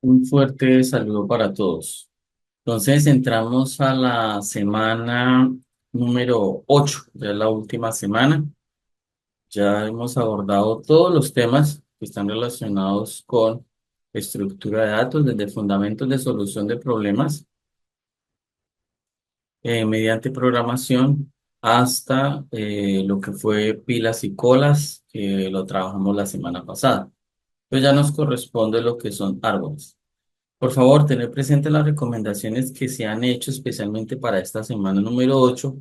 Un fuerte saludo para todos. Entonces entramos a la semana número 8, ya es la última semana. Ya hemos abordado todos los temas que están relacionados con estructura de datos, desde fundamentos de solución de problemas mediante programación hasta lo que fue pilas y colas, que lo trabajamos la semana pasada. Pues ya nos corresponde lo que son árboles. Por favor, tener presente las recomendaciones que se han hecho especialmente para esta semana número 8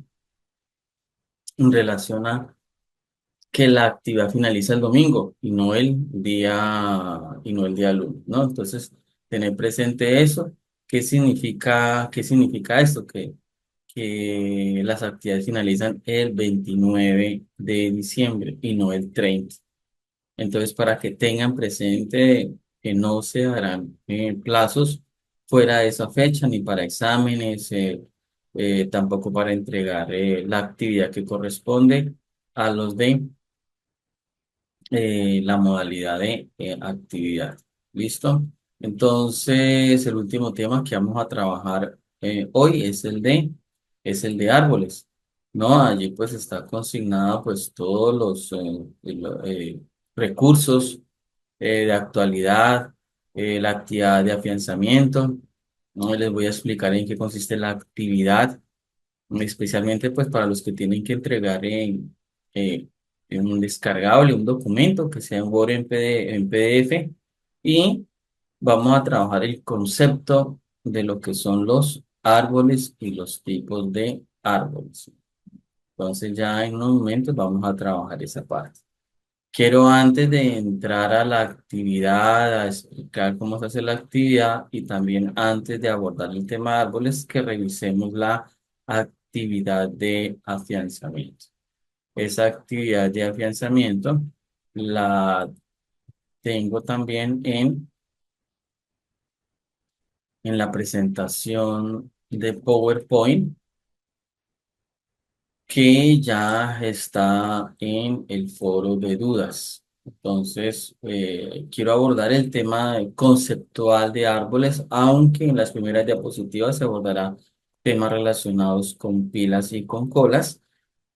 en relación a que la actividad finaliza el domingo y no el día lunes, ¿no? Entonces, tener presente eso. Qué significa esto? Que las actividades finalizan el 29 de diciembre y no el 30. Entonces, para que tengan presente que no se darán plazos fuera de esa fecha, ni para exámenes, tampoco para entregar la actividad que corresponde a los de la modalidad de actividad. ¿Listo? Entonces, el último tema que vamos a trabajar hoy es el de árboles. ¿No? Allí pues está consignado pues todos los recursos de actualidad, la actividad de afianzamiento. No les voy a explicar en qué consiste la actividad, especialmente pues para los que tienen que entregar en un descargable, un documento que sea en Word en PDF, y vamos a trabajar el concepto de lo que son los árboles y los tipos de árboles. Entonces ya en unos momentos vamos a trabajar esa parte. Quiero antes de entrar a la actividad, a explicar cómo se hace la actividad y también antes de abordar el tema de árboles, que revisemos la actividad de afianzamiento. Esa actividad de afianzamiento la tengo también en la presentación de PowerPoint que ya está en el foro de dudas. Entonces, quiero abordar el tema conceptual de árboles, aunque en las primeras diapositivas se abordará temas relacionados con pilas y con colas,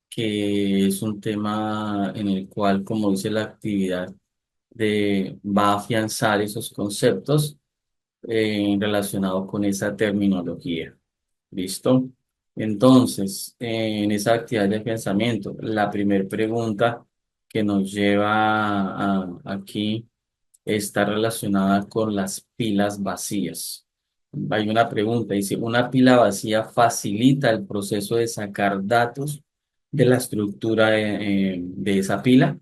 que es un tema en el cual, como dice la actividad, va a afianzar esos conceptos relacionados con esa terminología. ¿Listo? Entonces, en esa actividad de pensamiento, la primera pregunta que nos lleva aquí está relacionada con las pilas vacías. Hay una pregunta, dice, ¿una pila vacía facilita el proceso de sacar datos de la estructura de esa pila?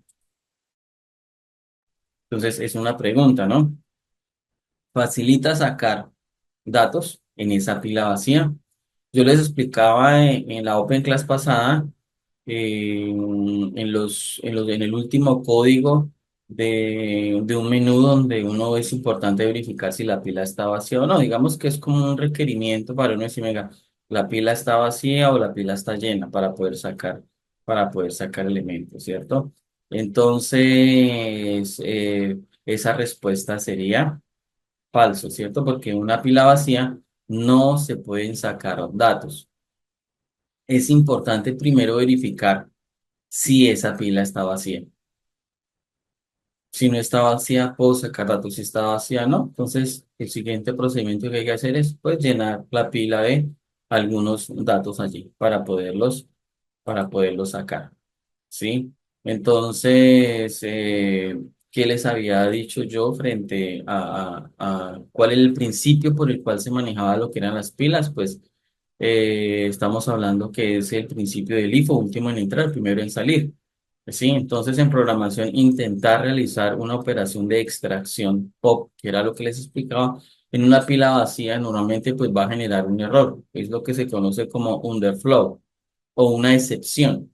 Entonces, es una pregunta, ¿no? ¿Facilita sacar datos en esa pila vacía? Yo les explicaba en la Open Class pasada, en el último código de un menú donde uno es importante verificar si la pila está vacía o no. Digamos que es como un requerimiento para uno decir, venga, la pila está vacía o la pila está llena para poder sacar elementos, ¿cierto? Entonces, esa respuesta sería falso, ¿cierto? Porque en una pila vacía no se pueden sacar datos. Es importante primero verificar si esa pila está vacía. Si no está vacía, puedo sacar datos. Si está vacía, no. Entonces, el siguiente procedimiento que hay que hacer es pues llenar la pila de algunos datos allí para poderlos sacar. ¿Sí? Entonces, ¿qué les había dicho yo frente a cuál es el principio por el cual se manejaba lo que eran las pilas? Pues estamos hablando que es el principio del IFO, último en entrar, primero en salir. Sí, entonces en programación intentar realizar una operación de extracción POP, que era lo que les explicaba, en una pila vacía normalmente pues va a generar un error, es lo que se conoce como underflow o una excepción.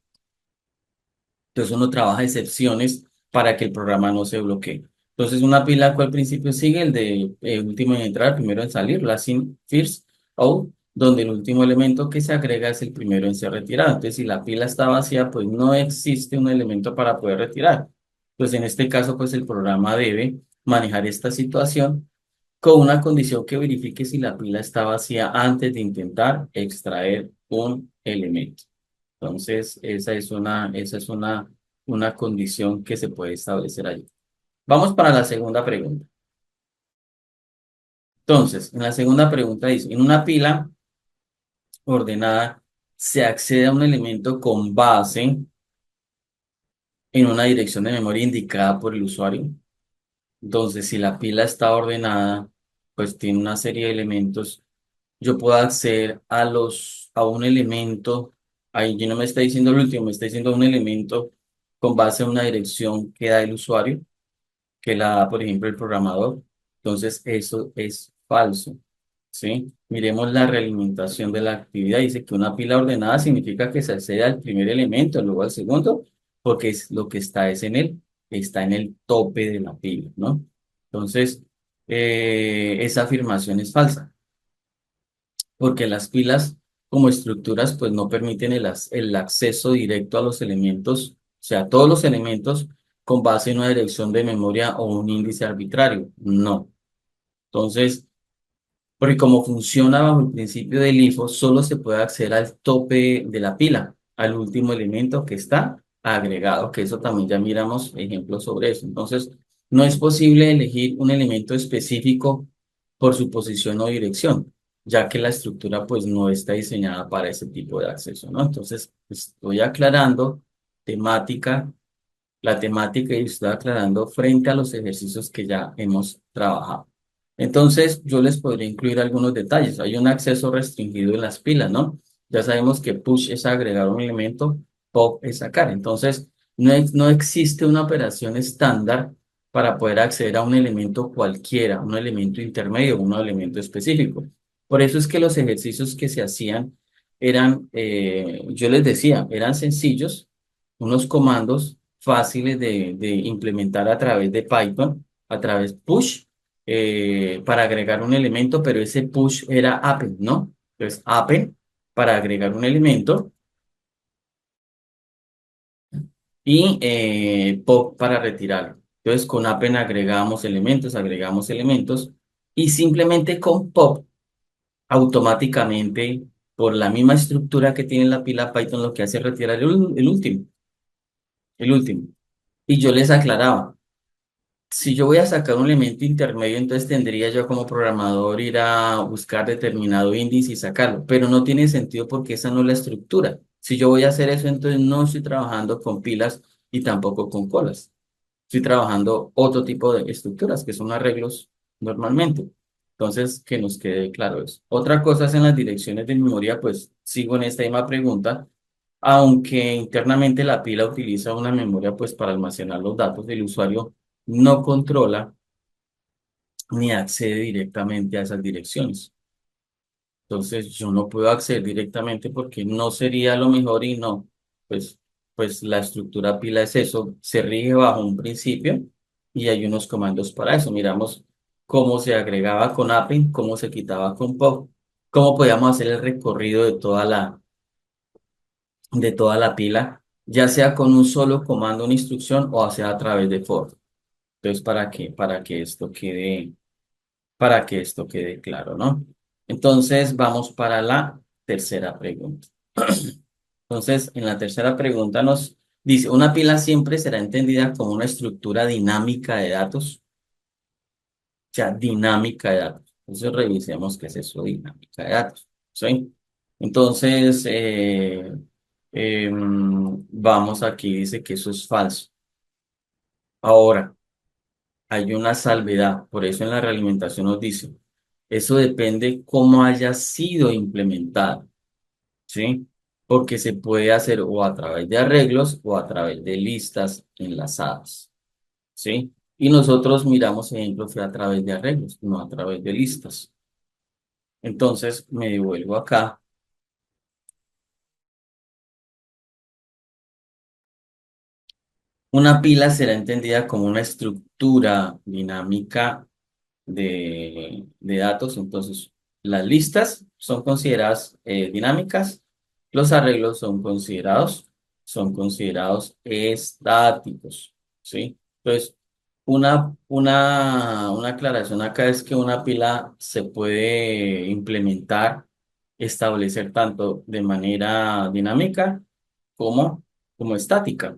Entonces uno trabaja excepciones para que el programa no se bloquee. Entonces una pila, ¿cuál principio sigue? El de último en entrar, primero en salir, last in, first out, donde el último elemento que se agrega es el primero en ser retirado. Entonces si la pila está vacía, pues no existe un elemento para poder retirar. Pues en este caso, pues el programa debe manejar esta situación con una condición que verifique si la pila está vacía antes de intentar extraer un elemento. Entonces, esa es una condición que se puede establecer allí. Vamos para la segunda pregunta. Entonces, en la segunda pregunta dice, en una pila ordenada se accede a un elemento con base en una dirección de memoria indicada por el usuario. Entonces, si la pila está ordenada, pues tiene una serie de elementos. Yo puedo acceder a un elemento, ahí no me está diciendo el último, me está diciendo un elemento con base en una dirección que da el usuario, que la da, por ejemplo, el programador. Entonces, eso es falso, ¿sí? Miremos la realimentación de la actividad. Dice que una pila ordenada significa que se accede al primer elemento, luego al segundo, porque es lo que está en el tope de la pila, ¿no? Entonces, esa afirmación es falsa porque las pilas como estructuras pues no permiten el acceso directo a los elementos, o sea, todos los elementos con base en una dirección de memoria o un índice arbitrario. No. Entonces, porque como funciona bajo el principio del LIFO, solo se puede acceder al tope de la pila, al último elemento que está agregado, que eso también ya miramos ejemplos sobre eso. Entonces, no es posible elegir un elemento específico por su posición o dirección, ya que la estructura pues no está diseñada para ese tipo de acceso, ¿no? Entonces, estoy aclarando temática, la temática y estoy aclarando frente a los ejercicios que ya hemos trabajado. Entonces, yo les podría incluir algunos detalles. Hay un acceso restringido en las pilas, ¿no? Ya sabemos que push es agregar un elemento, pop es sacar. Entonces, no existe una operación estándar para poder acceder a un elemento cualquiera, un elemento intermedio, un elemento específico. Por eso es que los ejercicios que se hacían eran, yo les decía, eran sencillos, unos comandos fáciles de implementar a través de Python, a través push para agregar un elemento, pero ese push era append, ¿no? Entonces, append para agregar un elemento y pop para retirarlo. Entonces, con append agregamos elementos y simplemente con pop, automáticamente, por la misma estructura que tiene la pila Python, lo que hace es retirar el último. Y yo les aclaraba. Si yo voy a sacar un elemento intermedio, entonces tendría yo como programador ir a buscar determinado índice y sacarlo, pero no tiene sentido porque esa no es la estructura. Si yo voy a hacer eso, entonces no estoy trabajando con pilas y tampoco con colas. Estoy trabajando otro tipo de estructuras que son arreglos normalmente. Entonces, que nos quede claro eso. Otra cosa es en las direcciones de memoria, pues sigo en esta misma pregunta. Aunque internamente la pila utiliza una memoria pues para almacenar los datos del usuario, no controla ni accede directamente a esas direcciones. Entonces yo no puedo acceder directamente porque no sería lo mejor y no, pues, pues la estructura pila es eso, se rige bajo un principio y hay unos comandos para eso. Miramos cómo se agregaba con append, cómo se quitaba con pop, cómo podíamos hacer el recorrido de toda la pila, ya sea con un solo comando, una instrucción o sea a través de for. Entonces, ¿para qué? Para que esto quede claro, ¿no? Entonces, vamos para la tercera pregunta. Entonces, en la tercera pregunta nos dice, una pila siempre será entendida como una estructura dinámica de datos, o sea, dinámica de datos. Entonces, revisemos qué es eso, dinámica de datos. ¿Sí? Entonces, vamos aquí, dice que eso es falso. Ahora, hay una salvedad, por eso en la realimentación nos dice, eso depende cómo haya sido implementada, ¿sí? Porque se puede hacer o a través de arreglos o a través de listas enlazadas, ¿sí? Y nosotros miramos ejemplos a través de arreglos, no a través de listas. Entonces me devuelvo acá. Una pila será entendida como una estructura dinámica de datos. Entonces, las listas son consideradas dinámicas, los arreglos son considerados estáticos, ¿sí? Entonces, Una aclaración acá es que una pila se puede implementar, establecer tanto de manera dinámica como, como estática,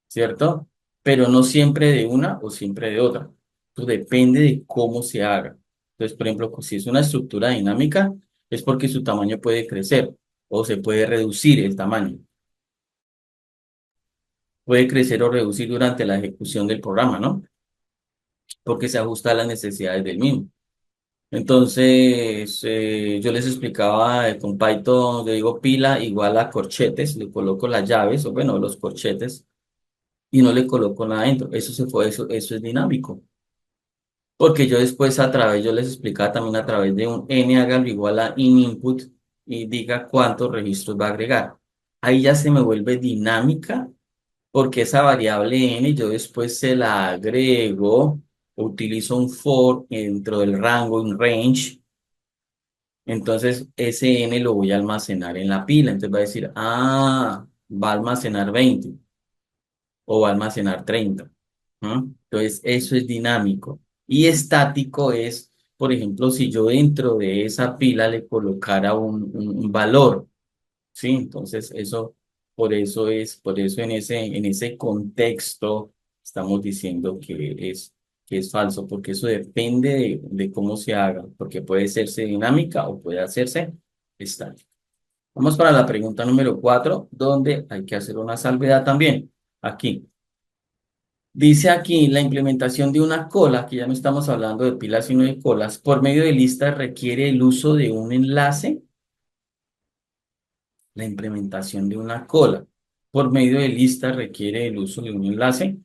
¿cierto? Pero no siempre de una o siempre de otra. Eso depende de cómo se haga. Entonces, por ejemplo, si es una estructura dinámica, es porque su tamaño puede crecer o se puede reducir el tamaño. Puede crecer o reducir durante la ejecución del programa, ¿no? Porque se ajusta a las necesidades del mismo. Entonces, yo les explicaba con Python, le digo pila igual a corchetes, le coloco las llaves, o bueno, los corchetes, y no le coloco nada dentro. Eso es dinámico. Porque yo después a través, yo les explicaba también a través de un n hágalo igual a input y diga cuántos registros va a agregar. Ahí ya se me vuelve dinámica porque esa variable n yo después se la agrego, utilizo un for dentro del rango, un range. Entonces, ese n lo voy a almacenar en la pila. Entonces va a decir, va a almacenar 20 o va a almacenar 30. ¿No? Entonces, eso es dinámico. Y estático es, por ejemplo, si yo dentro de esa pila le colocara un valor, ¿sí? Entonces, por eso en ese contexto estamos diciendo que es falso, porque eso depende de cómo se haga, porque puede hacerse dinámica o puede hacerse estática. Vamos para la pregunta número 4, donde hay que hacer una salvedad también. Aquí. Dice aquí la implementación de una cola, que ya no estamos hablando de pilas, sino de colas, por medio de listas requiere el uso de un enlace. La implementación de una cola por medio de listas requiere el uso de un enlace.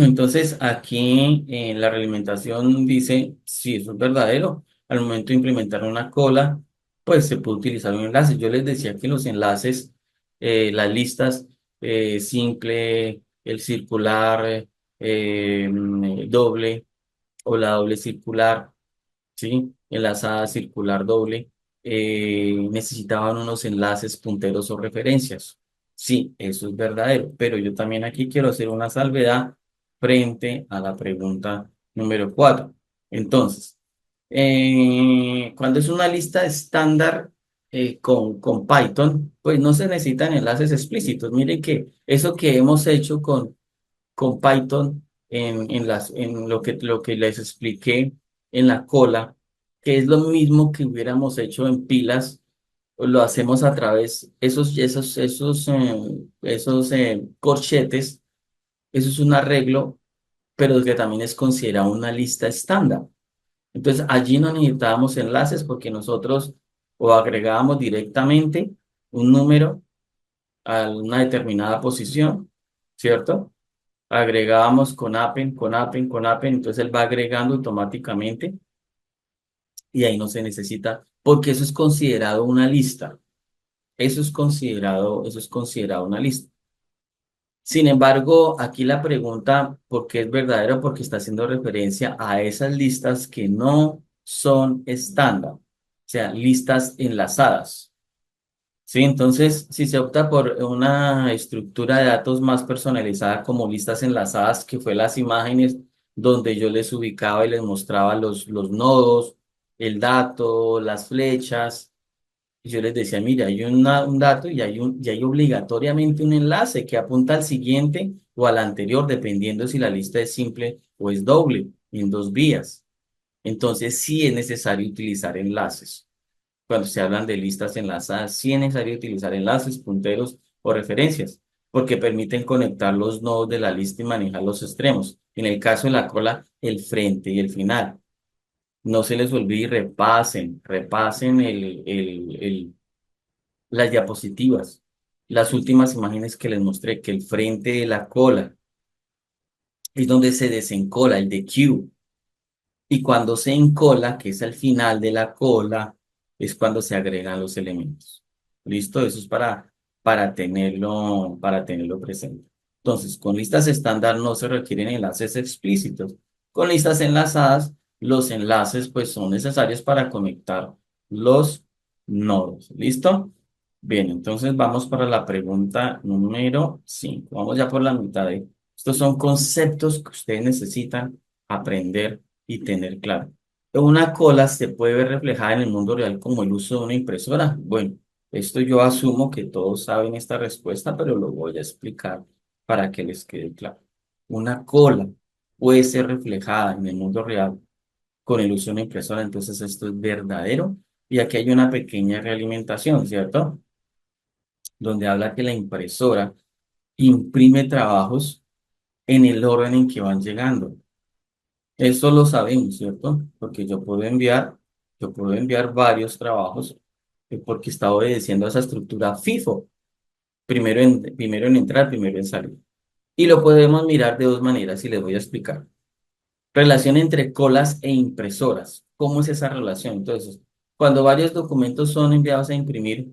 Entonces, aquí en la realimentación dice si eso es verdadero. Al momento de implementar una cola, pues se puede utilizar un enlace. Yo les decía que los enlaces, las listas simple, el circular, doble o la doble circular, ¿sí? Enlazada circular doble, necesitaban unos enlaces punteros o referencias. Sí, eso es verdadero, pero yo también aquí quiero hacer una salvedad frente a la pregunta número 4. Entonces, cuando es una lista estándar con Python, pues no se necesitan enlaces explícitos. Miren que eso que hemos hecho con Python en lo que les expliqué en la cola, que es lo mismo que hubiéramos hecho en pilas, pues lo hacemos a través, esos corchetes, eso es un arreglo, pero que también es considerado una lista estándar. Entonces, allí no necesitábamos enlaces porque nosotros o agregábamos directamente un número a una determinada posición, ¿cierto? Agregábamos con appen, entonces él va agregando automáticamente y ahí no se necesita, porque eso es considerado una lista. Eso es considerado una lista. Sin embargo, aquí la pregunta, ¿por qué es verdadero? Porque está haciendo referencia a esas listas que no son estándar, o sea, listas enlazadas. Sí, entonces, si se opta por una estructura de datos más personalizada como listas enlazadas, que fue las imágenes donde yo les ubicaba y les mostraba los nodos, el dato, las flechas, y yo les decía, mira, hay un dato y hay obligatoriamente un enlace que apunta al siguiente o al anterior, dependiendo si la lista es simple o es doble, en dos vías. Entonces, sí es necesario utilizar enlaces cuando se hablan de listas enlazadas, sí es necesario utilizar enlaces, punteros o referencias, porque permiten conectar los nodos de la lista y manejar los extremos. En el caso de la cola, el frente y el final. No se les olvide y repasen las diapositivas, las últimas imágenes que les mostré, que el frente de la cola es donde se desencola el de Q. Y cuando se encola, que es el final de la cola, es cuando se agregan los elementos. ¿Listo? Eso es para tenerlo presente. Entonces, con listas estándar no se requieren enlaces explícitos. Con listas enlazadas, los enlaces pues son necesarios para conectar los nodos. ¿Listo? Bien, entonces vamos para la pregunta número 5. Vamos ya por la mitad de esto Estos son conceptos que ustedes necesitan aprender y tener claro. Una cola se puede ver reflejada en el mundo real como el uso de una impresora. Bueno, esto yo asumo que todos saben esta respuesta, pero lo voy a explicar para que les quede claro. Una cola puede ser reflejada en el mundo real con el uso de una impresora, entonces esto es verdadero. Y aquí hay una pequeña realimentación, ¿cierto? Donde habla que la impresora imprime trabajos en el orden en que van llegando. Eso lo sabemos, ¿cierto? Porque yo puedo enviar varios trabajos porque está obedeciendo a esa estructura FIFO, primero en entrar, primero en salir. Y lo podemos mirar de dos maneras y les voy a explicar. Relación entre colas e impresoras. ¿Cómo es esa relación? Entonces, cuando varios documentos son enviados a imprimir,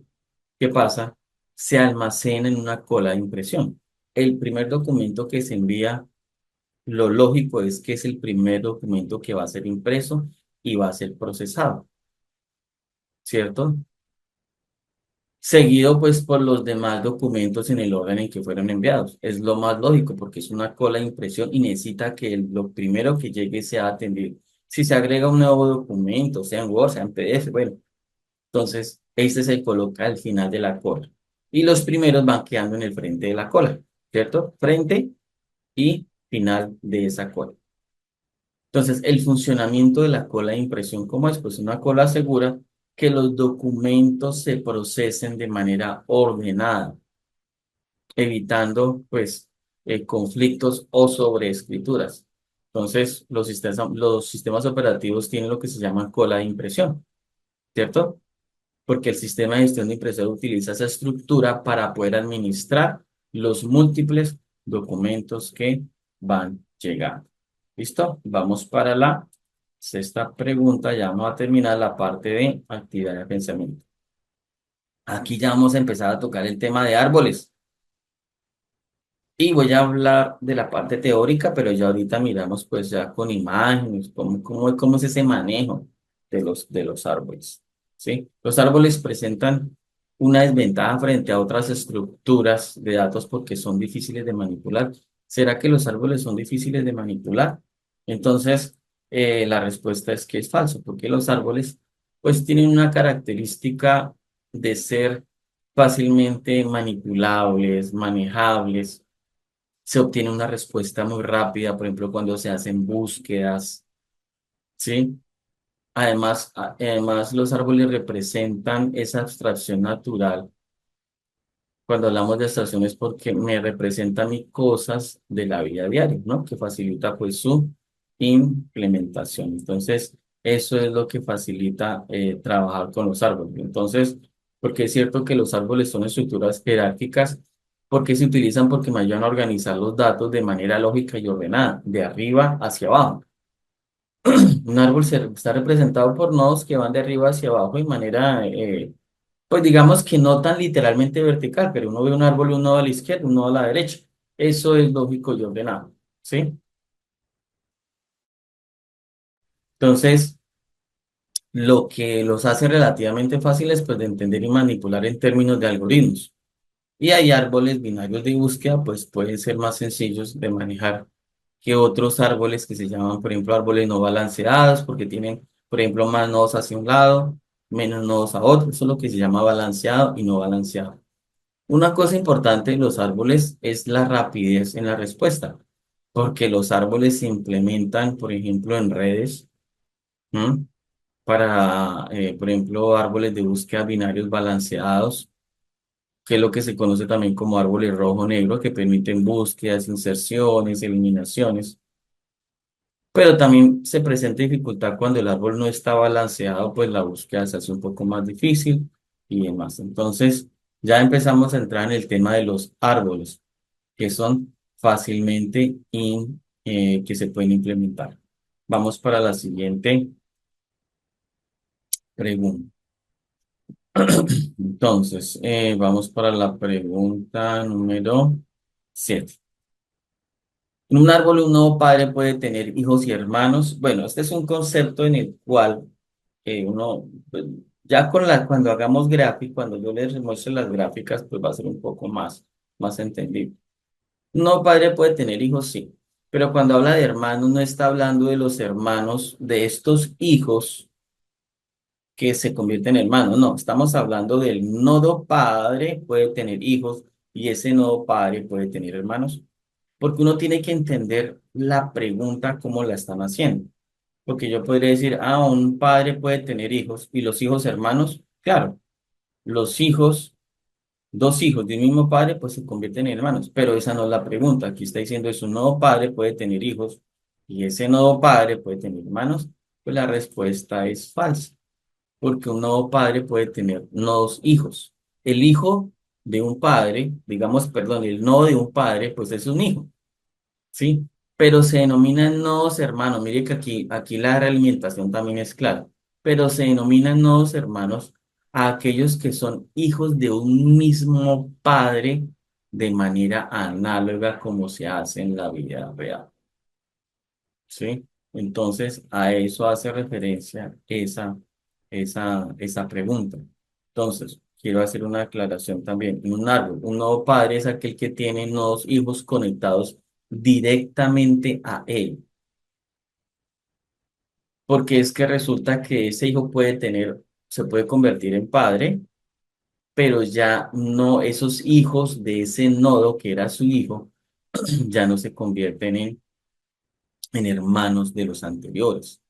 ¿qué pasa? Se almacena en una cola de impresión. El primer documento que se envía, lo lógico es que es el primer documento que va a ser impreso y va a ser procesado, ¿cierto? Seguido pues por los demás documentos en el orden en que fueron enviados. Es lo más lógico porque es una cola de impresión y necesita que lo primero que llegue sea atendido. Si se agrega un nuevo documento, sea en Word, sea en PDF, bueno, entonces este se coloca al final de la cola. Y los primeros van quedando en el frente de la cola, ¿cierto? Frente y final de esa cola. Entonces, el funcionamiento de la cola de impresión, ¿cómo es? Pues una cola asegura que los documentos se procesen de manera ordenada, evitando, pues, conflictos o sobreescrituras. Entonces, los sistemas operativos tienen lo que se llama cola de impresión, ¿cierto? Porque el sistema de gestión de impresora utiliza esa estructura para poder administrar los múltiples documentos que van llegando. ¿Listo? Vamos para la sexta pregunta. Ya vamos a terminar la parte de actividad de pensamiento. Aquí ya vamos a empezar a tocar el tema de árboles. Y voy a hablar de la parte teórica, pero ya ahorita miramos pues ya con imágenes, cómo es ese manejo de los árboles, ¿sí? Los árboles presentan una desventaja frente a otras estructuras de datos porque son difíciles de manipular. ¿Será que los árboles son difíciles de manipular? Entonces, la respuesta es que es falso, porque los árboles pues tienen una característica de ser fácilmente manipulables, manejables, se obtiene una respuesta muy rápida, por ejemplo, cuando se hacen búsquedas, ¿sí? Además, los árboles representan esa abstracción natural. Cuando hablamos de abstracción es porque me representa a mí cosas de la vida diaria, ¿no? Que facilita pues su implementación. Entonces, eso es lo que facilita trabajar con los árboles. Entonces, porque es cierto que los árboles son estructuras jerárquicas, porque se utilizan porque me ayudan a organizar los datos de manera lógica y ordenada, de arriba hacia abajo. Un árbol está representado por nodos que van de arriba hacia abajo de manera pues digamos que no tan literalmente vertical, pero uno ve un árbol, un nodo a la izquierda, un nodo a la derecha. Eso es lógico y ordenado, ¿sí? Entonces, lo que los hace relativamente fáciles, pues, de entender y manipular en términos de algoritmos. Y hay árboles binarios de búsqueda, pues, pueden ser más sencillos de manejar que otros árboles que se llaman, por ejemplo, árboles no balanceados, porque tienen, por ejemplo, más nodos hacia un lado, menos nodos a otro. Eso es lo que se llama balanceado y no balanceado. Una cosa importante de los árboles es la rapidez en la respuesta, porque los árboles se implementan, por ejemplo, en redes, ¿m? Para, por ejemplo, árboles de búsqueda binarios balanceados, que es lo que se conoce también como árboles rojo-negro, que permiten búsquedas, inserciones, eliminaciones. Pero también se presenta dificultad cuando el árbol no está balanceado, pues la búsqueda se hace un poco más difícil y demás. Entonces, ya empezamos a entrar en el tema de los árboles, que son fácilmente que se pueden implementar. Vamos para la siguiente pregunta. Entonces, vamos para la pregunta número 7. En un árbol, un nuevo padre puede tener hijos y hermanos. Bueno, este es un concepto en el cual uno, pues, ya cuando hagamos gráfica, cuando yo les muestre las gráficas, pues va a ser un poco más entendible. No padre puede tener hijos, sí, pero cuando habla de hermanos no está hablando de los hermanos de estos hijos que se convierten en hermanos, no, estamos hablando del nodo padre puede tener hijos y ese nodo padre puede tener hermanos, porque uno tiene que entender la pregunta cómo la están haciendo, porque yo podría decir, ah, un padre puede tener hijos y los hijos hermanos, claro, los hijos. Dos hijos de un mismo padre, pues se convierten en hermanos. Pero esa no es la pregunta. Aquí está diciendo es un nuevo padre puede tener hijos y ese nuevo padre puede tener hermanos. Pues la respuesta es falsa, porque un nuevo padre puede tener dos hijos. El hijo de un padre, digamos, perdón, el no de un padre, pues es un hijo. ¿Sí? Pero se denominan nodos hermanos. Mire que aquí la realimentación también es clara. Pero se denominan nodos hermanos a aquellos que son hijos de un mismo padre de manera análoga como se hace en la vida real. ¿Sí? Entonces, a eso hace referencia esa pregunta. Entonces, quiero hacer una aclaración también. En un árbol, un nodo padre es aquel que tiene nodos hijos conectados directamente a él, porque es que resulta que ese hijo se puede convertir en padre, pero ya no, esos hijos de ese nodo que era su hijo, ya no se convierten en hermanos de los anteriores.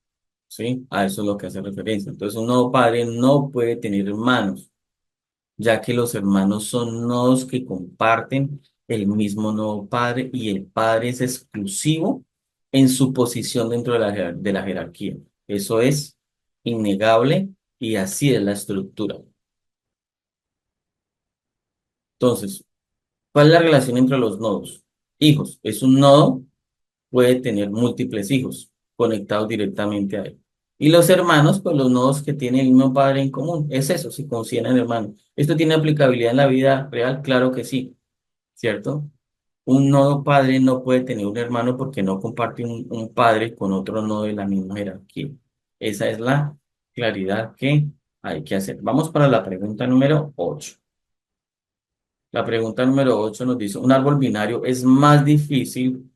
¿Sí? A eso es lo que hace referencia. Entonces, un nuevo padre no puede tener hermanos, ya que los hermanos son nodos que comparten el mismo nuevo padre y el padre es exclusivo en su posición dentro de de la jerarquía. Eso es innegable y así es la estructura. Entonces, ¿cuál es la relación entre los nodos? Hijos. Es un nodo puede tener múltiples hijos conectados directamente a él. Y los hermanos, pues los nodos que tienen el mismo padre en común. Es eso, si consideran hermanos. ¿Esto tiene aplicabilidad en la vida real? Claro que sí, ¿cierto? Un nodo padre no puede tener un hermano porque no comparte un padre con otro nodo de la misma jerarquía. Esa es la claridad que hay que hacer. Vamos para la pregunta número 8. La pregunta número 8 nos dice, ¿un árbol binario es más difícil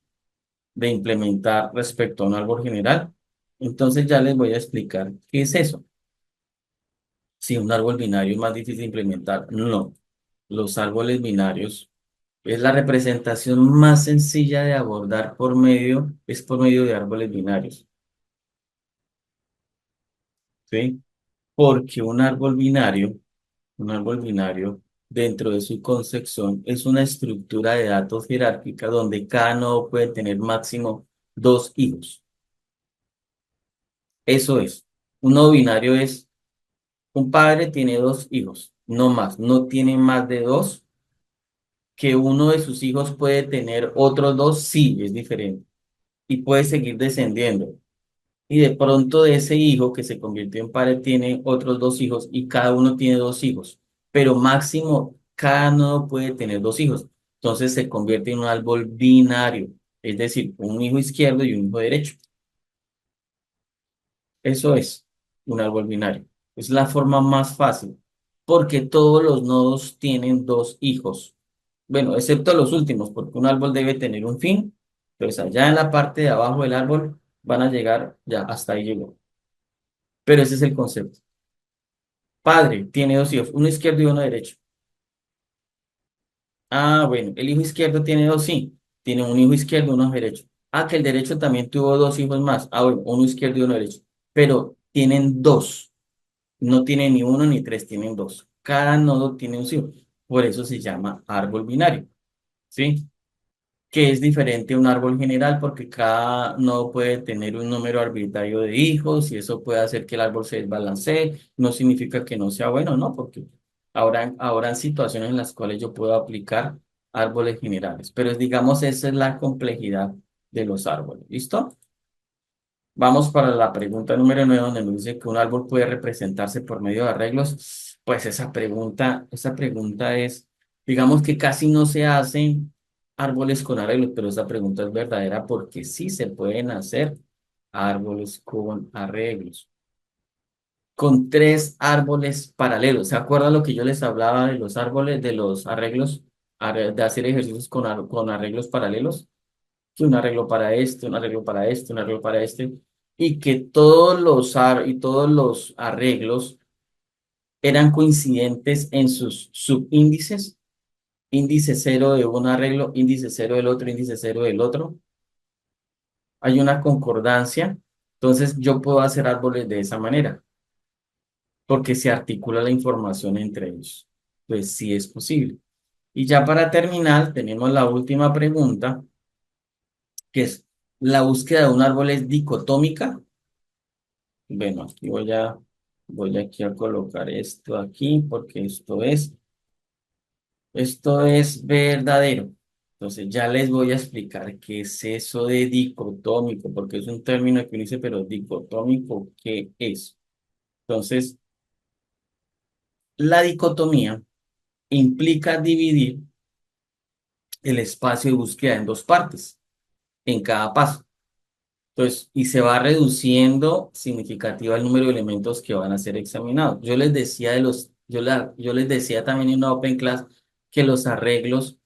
de implementar respecto a un árbol general? Entonces ya les voy a explicar qué es eso. Si un árbol binario es más difícil de implementar, no. Los árboles binarios es la representación más sencilla de abordar es por medio de árboles binarios, ¿sí? Porque un árbol binario, dentro de su concepción, es una estructura de datos jerárquica donde cada nodo puede tener máximo dos hijos. Eso es. Un nodo binario es un padre tiene dos hijos, no más, no tiene más de dos, que uno de sus hijos puede tener otros dos, sí, es diferente, y puede seguir descendiendo. Y de pronto de ese hijo que se convirtió en padre tiene otros dos hijos y cada uno tiene dos hijos, pero máximo cada nodo puede tener dos hijos. Entonces se convierte en un árbol binario, es decir, un hijo izquierdo y un hijo derecho. Eso es un árbol binario. Es la forma más fácil, porque todos los nodos tienen dos hijos. Bueno, excepto los últimos, porque un árbol debe tener un fin. Entonces, allá en la parte de abajo del árbol van a llegar, ya hasta ahí llegó. Pero ese es el concepto. Padre tiene dos hijos, uno izquierdo y uno derecho. Ah, bueno, el hijo izquierdo tiene dos, sí. Tiene un hijo izquierdo y uno derecho. Ah, que el derecho también tuvo dos hijos más. Ah, bueno, uno izquierdo y uno derecho. Pero tienen dos. No tiene ni uno ni tres, tienen dos. Cada nodo tiene un ciclo. Por eso se llama árbol binario, ¿sí? Que es diferente a un árbol general porque cada nodo puede tener un número arbitrario de hijos y eso puede hacer que el árbol se desbalancee. No significa que no sea bueno, ¿no? Porque ahora en situaciones en las cuales yo puedo aplicar árboles generales. Pero digamos, esa es la complejidad de los árboles. ¿Listo? Vamos para la pregunta número 9 donde nos dice que un árbol puede representarse por medio de arreglos. Pues esa pregunta es, digamos que casi no se hacen árboles con arreglos, pero esa pregunta es verdadera porque sí se pueden hacer árboles con arreglos. Con tres árboles paralelos. ¿Se acuerdan lo que yo les hablaba de los árboles, de los arreglos? de hacer ejercicios con arreglos paralelos, que un arreglo para este, un arreglo para este, un arreglo para este, y que todos los arreglos eran coincidentes en sus subíndices, índice cero de un arreglo, índice cero del otro, índice cero del otro. Hay una concordancia, entonces yo puedo hacer árboles de esa manera, porque se articula la información entre ellos. Pues sí es posible. Y ya para terminar, tenemos la última pregunta, que es, ¿la búsqueda de un árbol es dicotómica? Bueno, aquí voy aquí a colocar esto aquí, porque esto es verdadero. Entonces ya les voy a explicar qué es eso de dicotómico, porque es un término que uno dice, pero dicotómico, ¿qué es? Entonces, la dicotomía implica dividir el espacio de búsqueda en dos partes, en cada paso. Entonces, y se va reduciendo significativa el número de elementos que van a ser examinados. Yo les decía también en una Open Class que los arreglos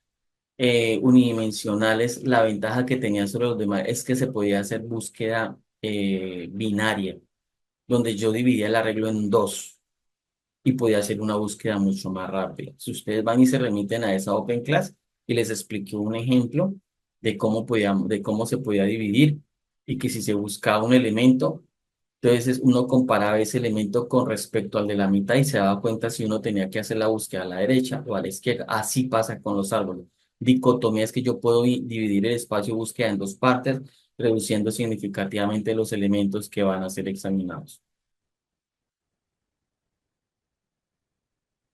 unidimensionales, la ventaja que tenían sobre los demás es que se podía hacer búsqueda binaria, donde yo dividía el arreglo en dos y podía hacer una búsqueda mucho más rápida. Si ustedes van y se remiten a esa Open Class y les expliqué un ejemplo de cómo se podía dividir y que si se buscaba un elemento, entonces uno comparaba ese elemento con respecto al de la mitad y se daba cuenta si uno tenía que hacer la búsqueda a la derecha o a la izquierda. Así pasa con los árboles. Dicotomía es que yo puedo dividir el espacio de búsqueda en dos partes, reduciendo significativamente los elementos que van a ser examinados.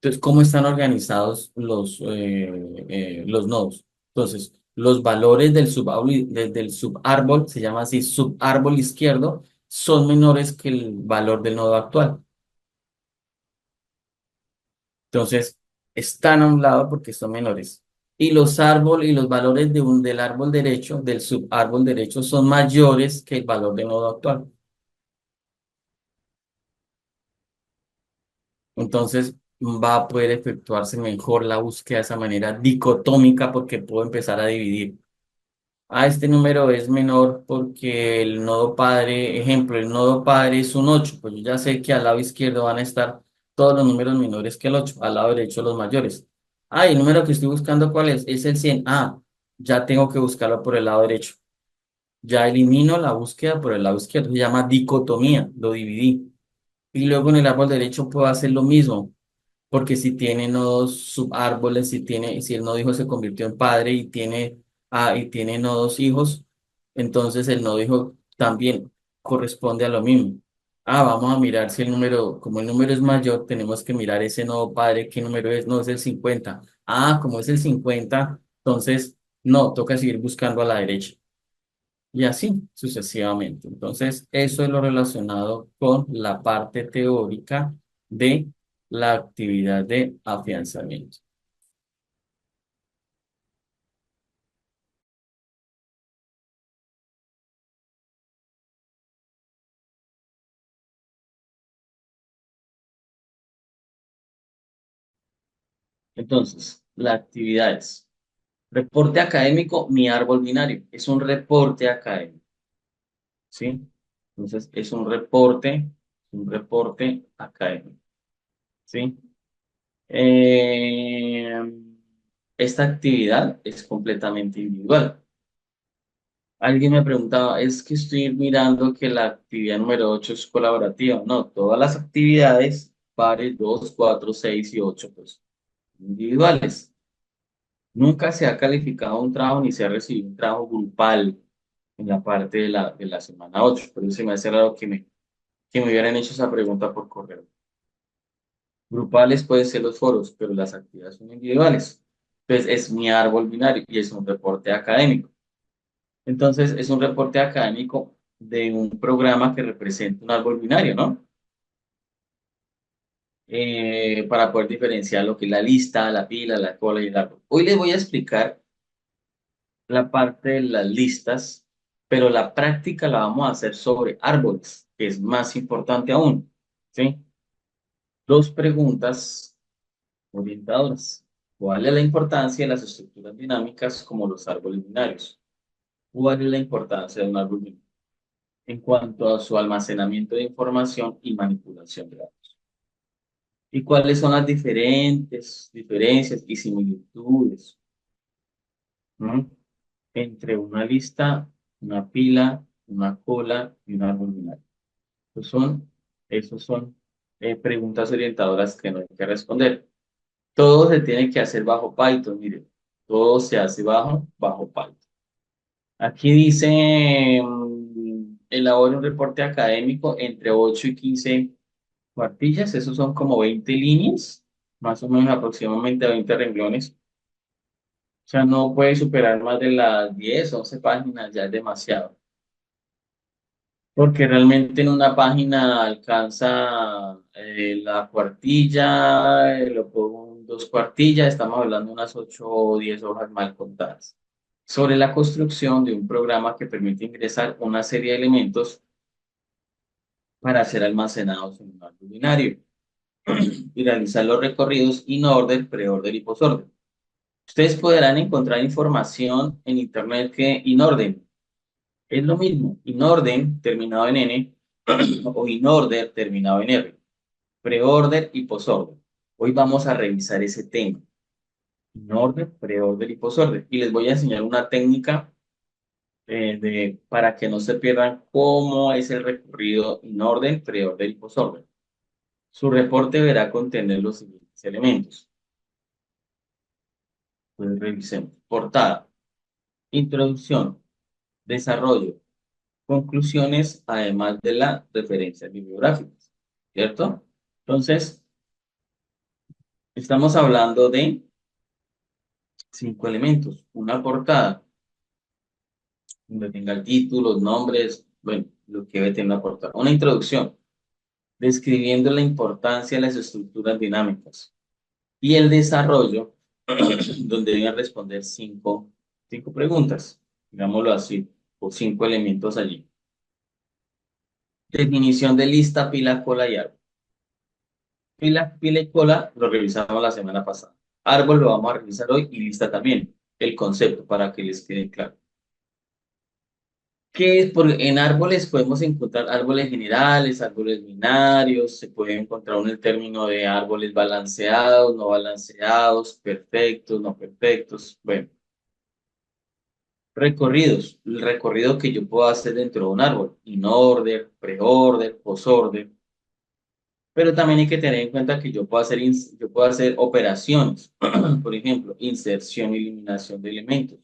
Entonces, ¿cómo están organizados los nodos? Entonces, los valores del subárbol, se llama así, subárbol izquierdo, son menores que el valor del nodo actual. Entonces, están a un lado porque son menores. Y y los valores del árbol derecho, del subárbol derecho, son mayores que el valor del nodo actual. Entonces, va a poder efectuarse mejor la búsqueda de esa manera dicotómica porque puedo empezar a dividir. Este número es menor porque el nodo padre, ejemplo, el nodo padre es un 8, pues yo ya sé que al lado izquierdo van a estar todos los números menores que el 8, al lado derecho los mayores. El número que estoy buscando, ¿cuál es? Es el 100. Ya tengo que buscarlo por el lado derecho. Ya elimino la búsqueda por el lado izquierdo, se llama dicotomía, lo dividí. Y luego en el árbol derecho puedo hacer lo mismo porque si tiene nodos subárboles, si el nodo hijo se convirtió en padre y tiene nodos hijos, entonces el nodo hijo también corresponde a lo mismo. Vamos a mirar si como el número es mayor, tenemos que mirar ese nodo padre, ¿qué número es? No, es el 50. Como es el 50, entonces no, toca seguir buscando a la derecha. Y así sucesivamente. Entonces, eso es lo relacionado con la parte teórica de la actividad de afianzamiento. Entonces, la actividad es reporte académico, mi árbol binario. Es un reporte académico, ¿sí? Entonces, es un reporte académico, ¿sí? Eh, esta actividad es completamente individual. Alguien me preguntaba, es que estoy mirando que la actividad número 8 es colaborativa. No, todas las actividades, pares 2, 4, 6 y 8, pues individuales. Nunca se ha calificado un trabajo ni se ha recibido un trabajo grupal en la parte de la semana 8. Por eso se me hace raro que me hubieran hecho esa pregunta por correo. Grupales pueden ser los foros, pero las actividades son individuales. Entonces es mi árbol binario y es un reporte académico. Entonces, es un reporte académico de un programa que representa un árbol binario, ¿no? Para poder diferenciar lo que es la lista, la pila, la cola y el árbol. Hoy les voy a explicar la parte de las listas, pero la práctica la vamos a hacer sobre árboles, que es más importante aún, ¿sí? Dos preguntas orientadoras. ¿Cuál es la importancia de las estructuras dinámicas como los árboles binarios? ¿Cuál es la importancia de un árbol binario en cuanto a su almacenamiento de información y manipulación de datos? ¿Y cuáles son las diferencias y similitudes, ¿no? entre una lista, una pila, una cola y un árbol binario? Esos son preguntas orientadoras que no hay que responder. Todo se tiene que hacer bajo Python, mire, todo se hace bajo Python. Aquí dice, elabore un reporte académico entre 8 y 15 cuartillas, esos son como 20 líneas, más o menos aproximadamente 20 renglones. O sea, no puede superar más de las 10 11 páginas, ya es demasiado. Porque realmente en una página alcanza la cuartilla, lo pongo en dos cuartillas, estamos hablando de unas 8 o 10 hojas mal contadas. Sobre la construcción de un programa que permite ingresar una serie de elementos para ser almacenados en un árbol binario y realizar los recorridos in-order, pre-order y post-order. Ustedes podrán encontrar información en Internet que in-order es lo mismo, in-orden terminado en N o in-order terminado en R, pre-order y post-order. Hoy vamos a revisar ese tema, in-order, pre-order y post-order. Y les voy a enseñar una técnica para que no se pierdan cómo es el recorrido in-orden, pre-order y post-order. Su reporte deberá contener los siguientes elementos. Pues revisemos. Portada, introducción, desarrollo, conclusiones, además de las referencias bibliográficas, ¿cierto? Entonces, estamos hablando de 5 elementos. Una portada, donde tenga el título, los nombres, bueno, lo que debe tener una portada. Una introducción, describiendo la importancia de las estructuras dinámicas. Y el desarrollo, donde deben responder cinco preguntas, digámoslo así, o 5 elementos allí. Definición de lista, pila, cola y árbol. Pila y cola lo revisamos la semana pasada. Árbol lo vamos a revisar hoy y lista también. El concepto para que les quede claro. ¿Qué es? Porque en árboles podemos encontrar árboles generales, árboles binarios, se puede encontrar un el término de árboles balanceados, no balanceados, perfectos, no perfectos. Bueno, recorridos. El recorrido que yo puedo hacer dentro de un árbol. In-order, pre-order, post-order. Pero también hay que tener en cuenta que yo puedo hacer operaciones, por ejemplo, inserción y eliminación de elementos,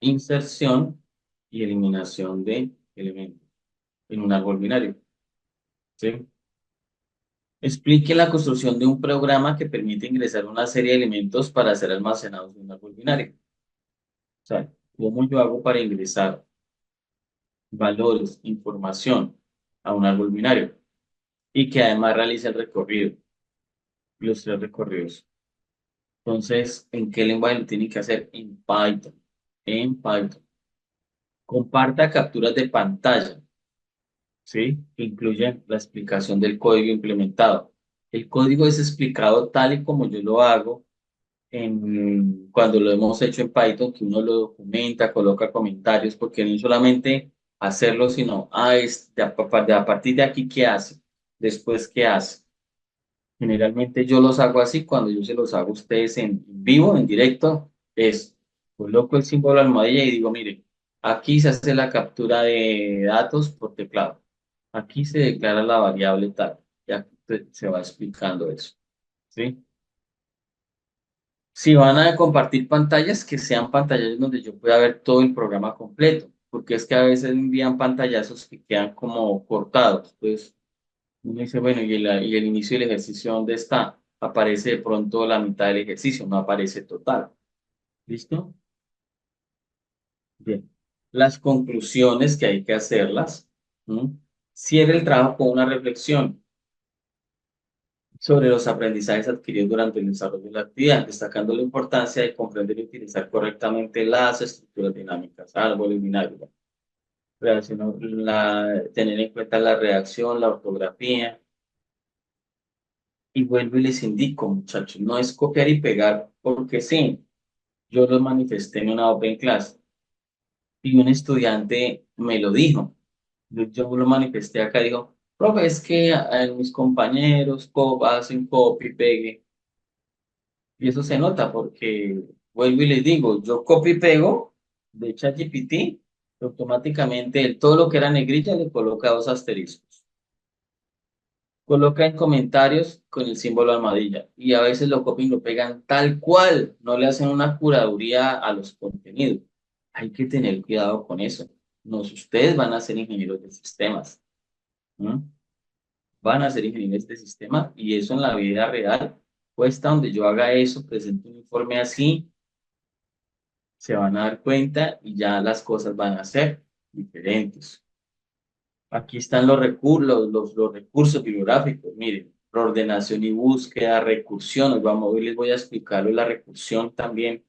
inserción y eliminación de elementos en un árbol binario. ¿Sí? Explique la construcción de un programa que permite ingresar una serie de elementos para ser almacenados en un árbol binario. O sea, ¿cómo yo hago para ingresar valores, información a un árbol binario? Y que además realice el recorrido, los 3 recorridos. Entonces, ¿en qué lenguaje lo tiene que hacer? En Python. En Python. Comparta capturas de pantalla, ¿sí? Que incluyen la explicación del código implementado. El código es explicado tal y como yo lo hago cuando lo hemos hecho en Python, que uno lo documenta, coloca comentarios, porque no es solamente hacerlo, sino, a partir de aquí, ¿qué hace? Después, ¿qué hace? Generalmente yo los hago así, cuando yo se los hago a ustedes en vivo, en directo, es coloco el símbolo almohadilla y digo, mire, aquí se hace la captura de datos por teclado, aquí se declara la variable tal, ya se va explicando eso, ¿sí? Si van a compartir pantallas, que sean pantallas donde yo pueda ver todo el programa completo, porque es que a veces envían pantallazos que quedan como cortados, pues uno dice, bueno, ¿y el inicio del ejercicio dónde está? Aparece de pronto la mitad del ejercicio, no aparece total. ¿Listo? Bien. Las conclusiones que hay que hacerlas. ¿M? Cierre el trabajo con una reflexión sobre los aprendizajes adquiridos durante el desarrollo de la actividad, destacando la importancia de comprender y utilizar correctamente las estructuras dinámicas, árboles binarios, tener en cuenta la redacción, la ortografía, Y vuelvo y les indico, muchachos, no es copiar y pegar, porque sí, yo lo manifesté en una Open Class y un estudiante me lo dijo. Yo lo manifesté acá, dijo, profe, es que mis compañeros hacen copy y pegue. Y eso se nota porque vuelvo y les digo, yo copy y pego de ChatGPT, automáticamente él todo lo que era negrilla le coloca dos asteriscos. Coloca en comentarios con el símbolo almohadilla y a veces lo copian y lo pegan tal cual, no le hacen una curaduría a los contenidos. Hay que tener cuidado con eso. No, ustedes van a ser ingenieros de sistemas, ¿no? Van a ser ingenieros de sistemas y eso en la vida real cuesta donde yo haga eso, presento un informe así, se van a dar cuenta y ya las cosas van a ser diferentes. Aquí están los recursos, los recursos bibliográficos. Miren, ordenación y búsqueda, recursión. Hoy les voy a explicarlo la recursión también.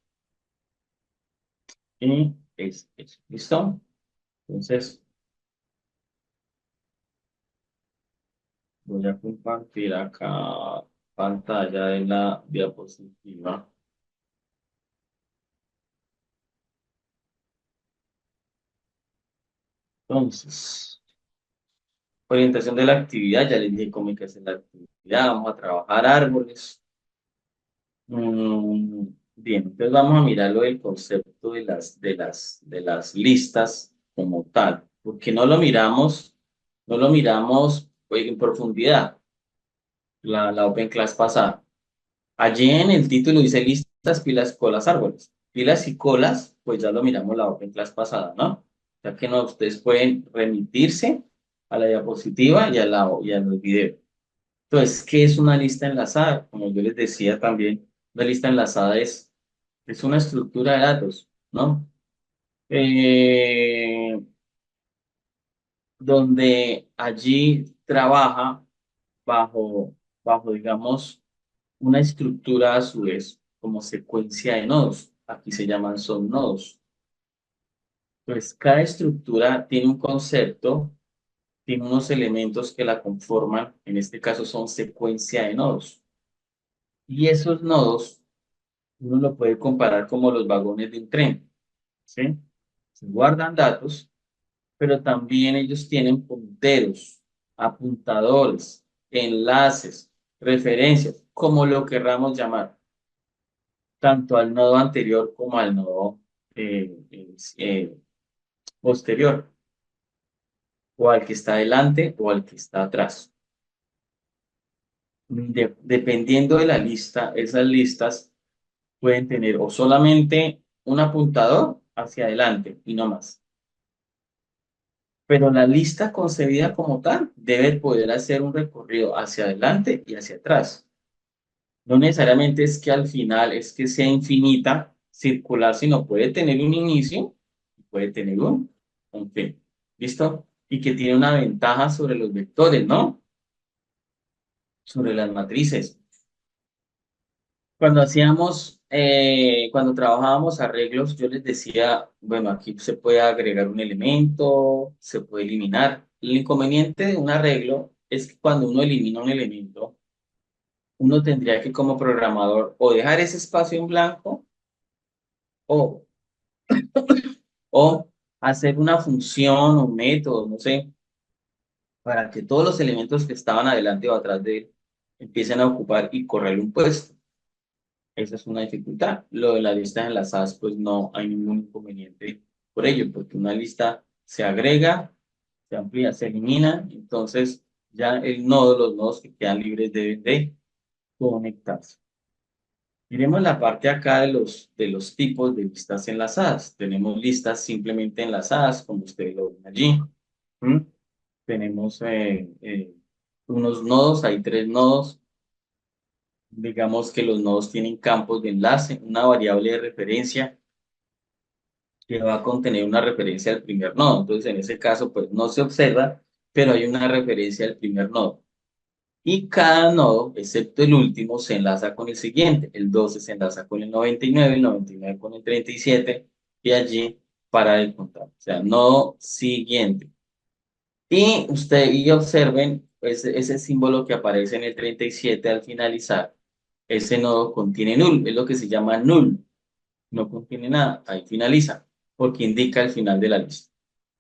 Y es, ¿listo? Entonces, voy a compartir acá pantalla de la diapositiva. Entonces, orientación de la actividad. Ya les dije cómo hay que hacer la actividad. Vamos a trabajar árboles. Bien, entonces vamos a mirar lo del concepto de las listas como tal, porque no lo miramos en profundidad, la Open Class pasada. Allí en el título dice listas, pilas, colas, árboles. Pilas y colas, pues ya lo miramos la Open Class pasada, ¿no? Ya que no, ustedes pueden remitirse a la diapositiva y a los videos. Entonces, ¿qué es una lista enlazada? Como yo les decía también, una lista enlazada es una estructura de datos, ¿no? Eh, donde allí trabaja bajo, digamos, una estructura a su vez como secuencia de nodos. Aquí se llaman son nodos. Pues cada estructura tiene un concepto, tiene unos elementos que la conforman, en este caso son secuencia de nodos. Y esos nodos uno lo puede comparar como los vagones de un tren, ¿sí? Se guardan datos, pero también ellos tienen punteros, apuntadores, enlaces, referencias, como lo querramos llamar, tanto al nodo anterior como al nodo posterior, o al que está adelante o al que está atrás. Dependiendo de la lista, esas listas pueden tener o solamente un apuntador hacia adelante y no más. Pero la lista concebida como tal debe poder hacer un recorrido hacia adelante y hacia atrás. No necesariamente es que al final es que sea infinita, circular, sino puede tener un inicio y puede tener un fin. ¿Listo? Y que tiene una ventaja sobre los vectores, ¿no? Sobre las matrices. Cuando trabajábamos arreglos, yo les decía, bueno, aquí se puede agregar un elemento, se puede eliminar. El inconveniente de un arreglo es que cuando uno elimina un elemento, uno tendría que como programador o dejar ese espacio en blanco o, o hacer una función o un método, no sé, para que todos los elementos que estaban adelante o atrás de él empiecen a ocupar y correr un puesto. Esa es una dificultad. Lo de las listas enlazadas, pues no hay ningún inconveniente por ello, porque una lista se agrega, se amplía, se elimina, entonces ya los nodos que quedan libres deben de conectarse. Miremos la parte acá de los tipos de listas enlazadas. Tenemos listas simplemente enlazadas, como ustedes lo ven allí. ¿Mm? Tenemos unos nodos, hay tres nodos. Digamos que los nodos tienen campos de enlace, una variable de referencia que va a contener una referencia al primer nodo. Entonces, en ese caso, pues no se observa, pero hay una referencia al primer nodo. Y cada nodo, excepto el último, se enlaza con el siguiente. El 12 se enlaza con el 99, el 99 con el 37, y allí para de contar. O sea, nodo siguiente. Y observen ese símbolo que aparece en el 37 al finalizar, ese nodo contiene null, es lo que se llama null, no contiene nada, ahí finaliza, porque indica el final de la lista.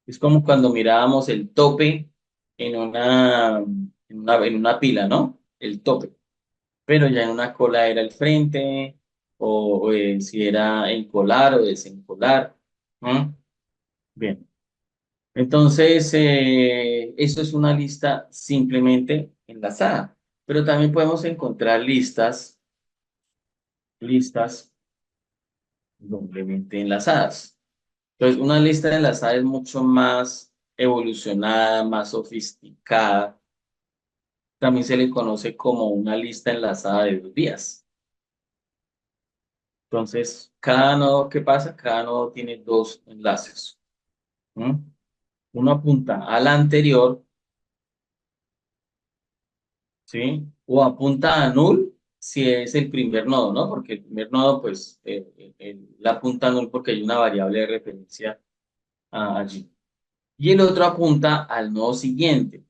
Es como cuando mirábamos el tope en una pila, ¿no? El tope, pero ya en una cola era el frente, o si era encolar o desencolar. ¿Mm? Bien. Entonces, eso es una lista simplemente enlazada, pero también podemos encontrar listas doblemente enlazadas. Entonces, una lista enlazada es mucho más evolucionada, más sofisticada. También se le conoce como una lista enlazada de dos vías. Entonces, cada nodo, ¿qué pasa? Cada nodo tiene dos enlaces. ¿Mm? Uno apunta al anterior, ¿sí? O apunta a null si es el primer nodo, ¿no? Porque el primer nodo, pues, la apunta a null porque hay una variable de referencia allí. Y el otro apunta al nodo siguiente,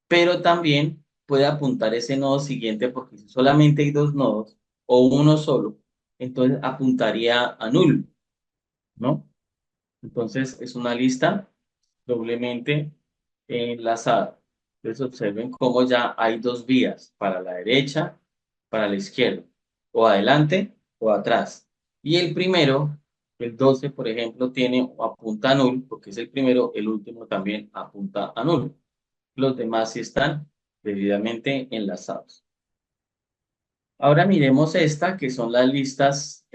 pero también puede apuntar ese nodo siguiente porque si solamente hay dos nodos o uno solo, entonces apuntaría a null, ¿no? Entonces es una lista doblemente enlazada. Entonces observen cómo ya hay dos vías, para la derecha, para la izquierda, o adelante o atrás. Y el primero, el 12 por ejemplo, tiene apunta a null, porque es el primero, el último también apunta a null. Los demás sí están debidamente enlazados. Ahora miremos esta, que son las listas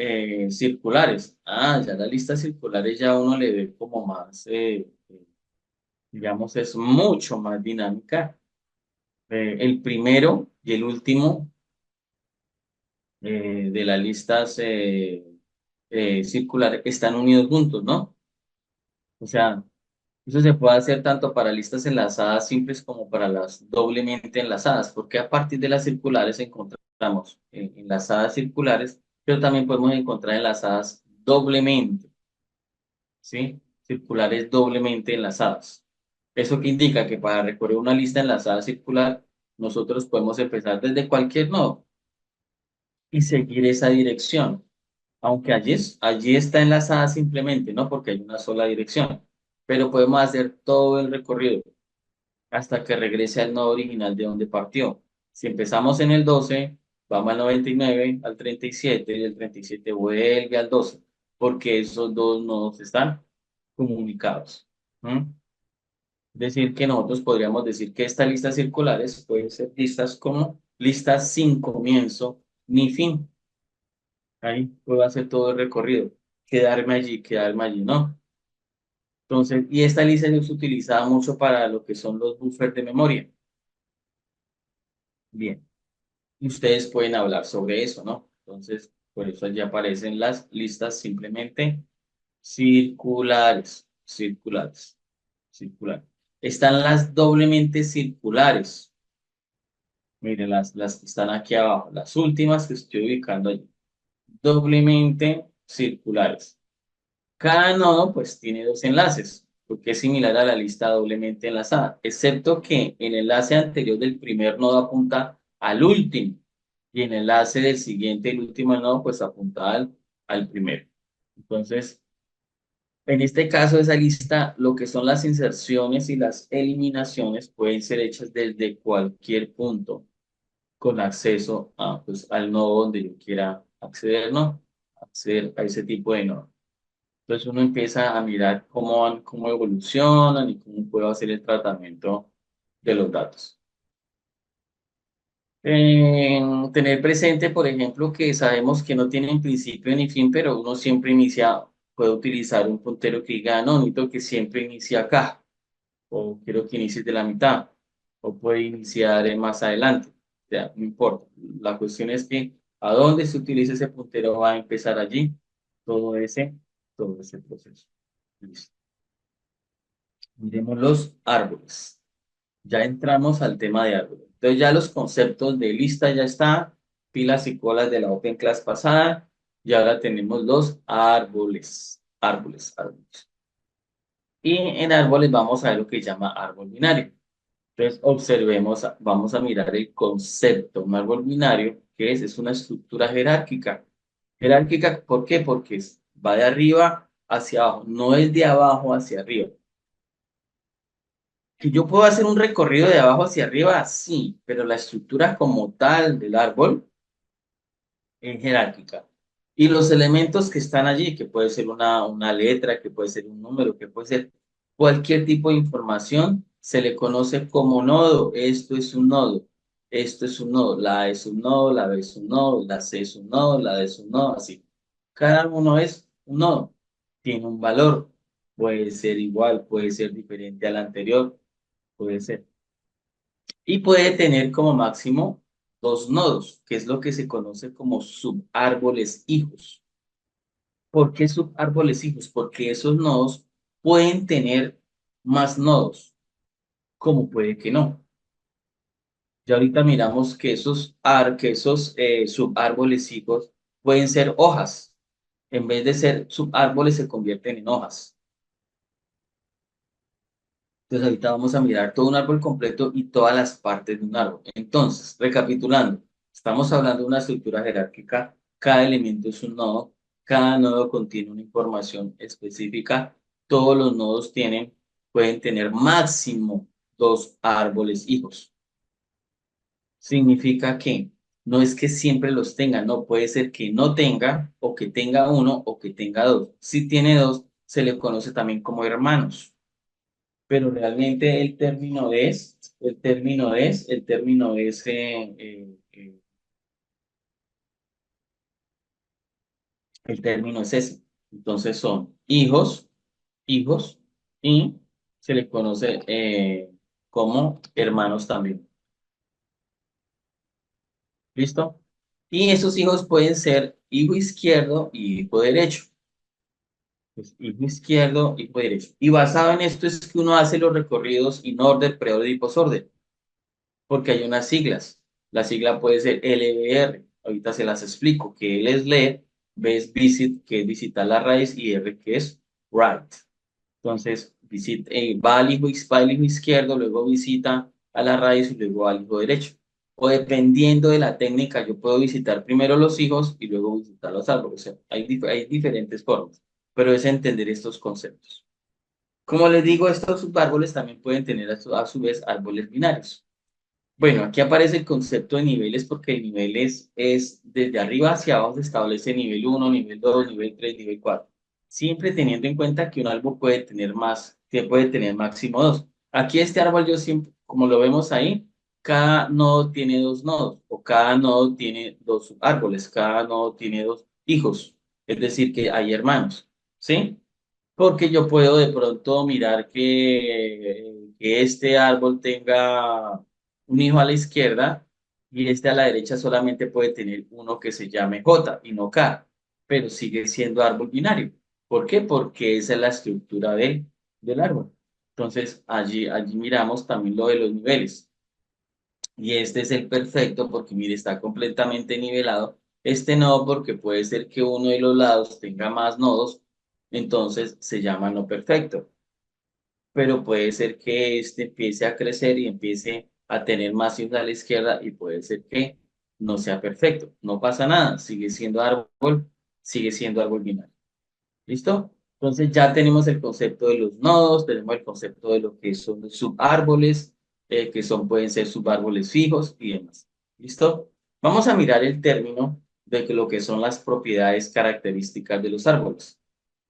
circulares. Ya las listas circulares ya uno le ve como más, digamos, es mucho más dinámica. El primero y el último de las listas circulares están unidos juntos, ¿no? O sea, eso se puede hacer tanto para listas enlazadas simples como para las doblemente enlazadas, porque a partir de las circulares encontramos enlazadas circulares, pero también podemos encontrar enlazadas doblemente, ¿sí? Circulares doblemente enlazadas. ¿Eso que indica? Que para recorrer una lista enlazada circular, nosotros podemos empezar desde cualquier nodo y seguir esa dirección, aunque allí está enlazada simplemente, ¿no? Porque hay una sola dirección, pero podemos hacer todo el recorrido hasta que regrese al nodo original de donde partió. Si empezamos en el 12, vamos al 99, al 37 y el 37 vuelve al 12, porque esos dos nodos están comunicados. ¿Mm? Es decir, que nosotros podríamos decir que estas listas circulares pueden ser listas como listas sin comienzo ni fin. Ahí puedo hacer todo el recorrido, quedarme allí, ¿no? Entonces, y esta lista es utilizada mucho para lo que son los buffers de memoria. Bien. Y ustedes pueden hablar sobre eso, ¿no? Entonces, por eso allí aparecen las listas simplemente circulares, circulares, circulares. Están las doblemente circulares. Miren, las que están aquí abajo, las últimas que estoy ubicando allí. Doblemente circulares. Cada nodo, pues, tiene dos enlaces, porque es similar a la lista doblemente enlazada, excepto que el enlace anterior del primer nodo apunta al último y el enlace del siguiente, el último nodo, pues apunta al primero. Entonces, en este caso, esa lista, lo que son las inserciones y las eliminaciones pueden ser hechas desde cualquier punto con acceso pues, al nodo donde yo quiera acceder, ¿no? Acceder a ese tipo de nodo. Entonces uno empieza a mirar cómo evolucionan y cómo puedo hacer el tratamiento de los datos. Tener presente, por ejemplo, que sabemos que no tienen principio ni fin, pero uno siempre puede utilizar un puntero que diga, no, necesito que siempre inicie acá, o quiero que inicie de la mitad, o puede iniciar más adelante. O sea, no importa. La cuestión es que a dónde se utiliza ese puntero va a empezar allí todo ese, todo ese proceso. Listo. Miremos los árboles. Ya entramos al tema de árboles. Entonces ya los conceptos de lista ya está, pilas y colas de la Open Class pasada, y ahora tenemos los árboles, árboles, árboles. Y en árboles vamos a ver lo que se llama árbol binario. Entonces, observemos, vamos a mirar el concepto. Un árbol binario, ¿qué es? Es una estructura jerárquica. Jerárquica, ¿por qué? Porque va de arriba hacia abajo, no es de abajo hacia arriba. Que yo puedo hacer un recorrido de abajo hacia arriba, sí, pero la estructura como tal del árbol es jerárquica. Y los elementos que están allí, que puede ser una letra, que puede ser un número, que puede ser cualquier tipo de información, se le conoce como nodo. Esto es un nodo. Esto es un nodo. La A es un nodo, la B es un nodo, la C es un nodo, la D es un nodo, así. Cada uno es un nodo. Tiene un valor. Puede ser igual, puede ser diferente al anterior, puede ser. Y puede tener como máximo dos nodos, que es lo que se conoce como subárboles hijos. ¿Por qué subárboles hijos? Porque esos nodos pueden tener más nodos, como puede que no. Ya ahorita miramos que esos subárboles hijos pueden ser hojas. En vez de ser subárboles, se convierten en hojas. Entonces ahorita vamos a mirar todo un árbol completo y todas las partes de un árbol. Entonces, recapitulando, estamos hablando de una estructura jerárquica, cada elemento es un nodo, cada nodo contiene una información específica, todos los nodos pueden tener máximo dos árboles hijos. Significa que no es que siempre los tenga, no puede ser que no tenga o que tenga uno o que tenga dos. Si tiene dos, se le conoce también como hermanos, pero realmente el término es ese. Entonces son hijos, y se le conoce como hermanos también. ¿Listo? Y esos hijos pueden ser hijo izquierdo y hijo derecho. Pues, hijo izquierdo, hijo derecho. Y basado en esto es que uno hace los recorridos in order, pre-order y post-order, porque hay unas siglas. La sigla puede ser LBR, ahorita se las explico, que L es leer, B es visit, que es visitar la raíz, y R que es write. Entonces, va al hijo izquierdo, luego visita a la raíz y luego al hijo derecho. O dependiendo de la técnica, yo puedo visitar primero los hijos y luego visitar los árboles. O sea, hay diferentes formas, pero es entender estos conceptos. Como les digo, estos subárboles también pueden tener a su vez árboles binarios. Bueno, aquí aparece el concepto de niveles porque el nivel es desde arriba hacia abajo se establece nivel uno, nivel 2, nivel 3, nivel 4. Siempre teniendo en cuenta que un árbol puede tener más, que puede tener máximo dos. Aquí este árbol yo siempre, como lo vemos ahí, cada nodo tiene dos nodos o cada nodo tiene dos árboles, cada nodo tiene dos hijos, es decir, que hay hermanos, ¿sí? Porque yo puedo de pronto mirar que este árbol tenga un hijo a la izquierda y este a la derecha solamente puede tener uno que se llame J y no K, pero sigue siendo árbol binario. ¿Por qué? Porque esa es la estructura del árbol. Entonces, allí miramos también lo de los niveles. Y este es el perfecto porque, mire, está completamente nivelado. Este no, porque puede ser que uno de los lados tenga más nodos, entonces se llama no perfecto. Pero puede ser que este empiece a crecer y empiece a tener más hijos a la izquierda y puede ser que no sea perfecto. No pasa nada, sigue siendo árbol binario. ¿Listo? Entonces ya tenemos el concepto de los nodos, tenemos el concepto de lo que son los subárboles, pueden ser subárboles fijos y demás. ¿Listo? Vamos a mirar el término de lo que son las propiedades características de los árboles.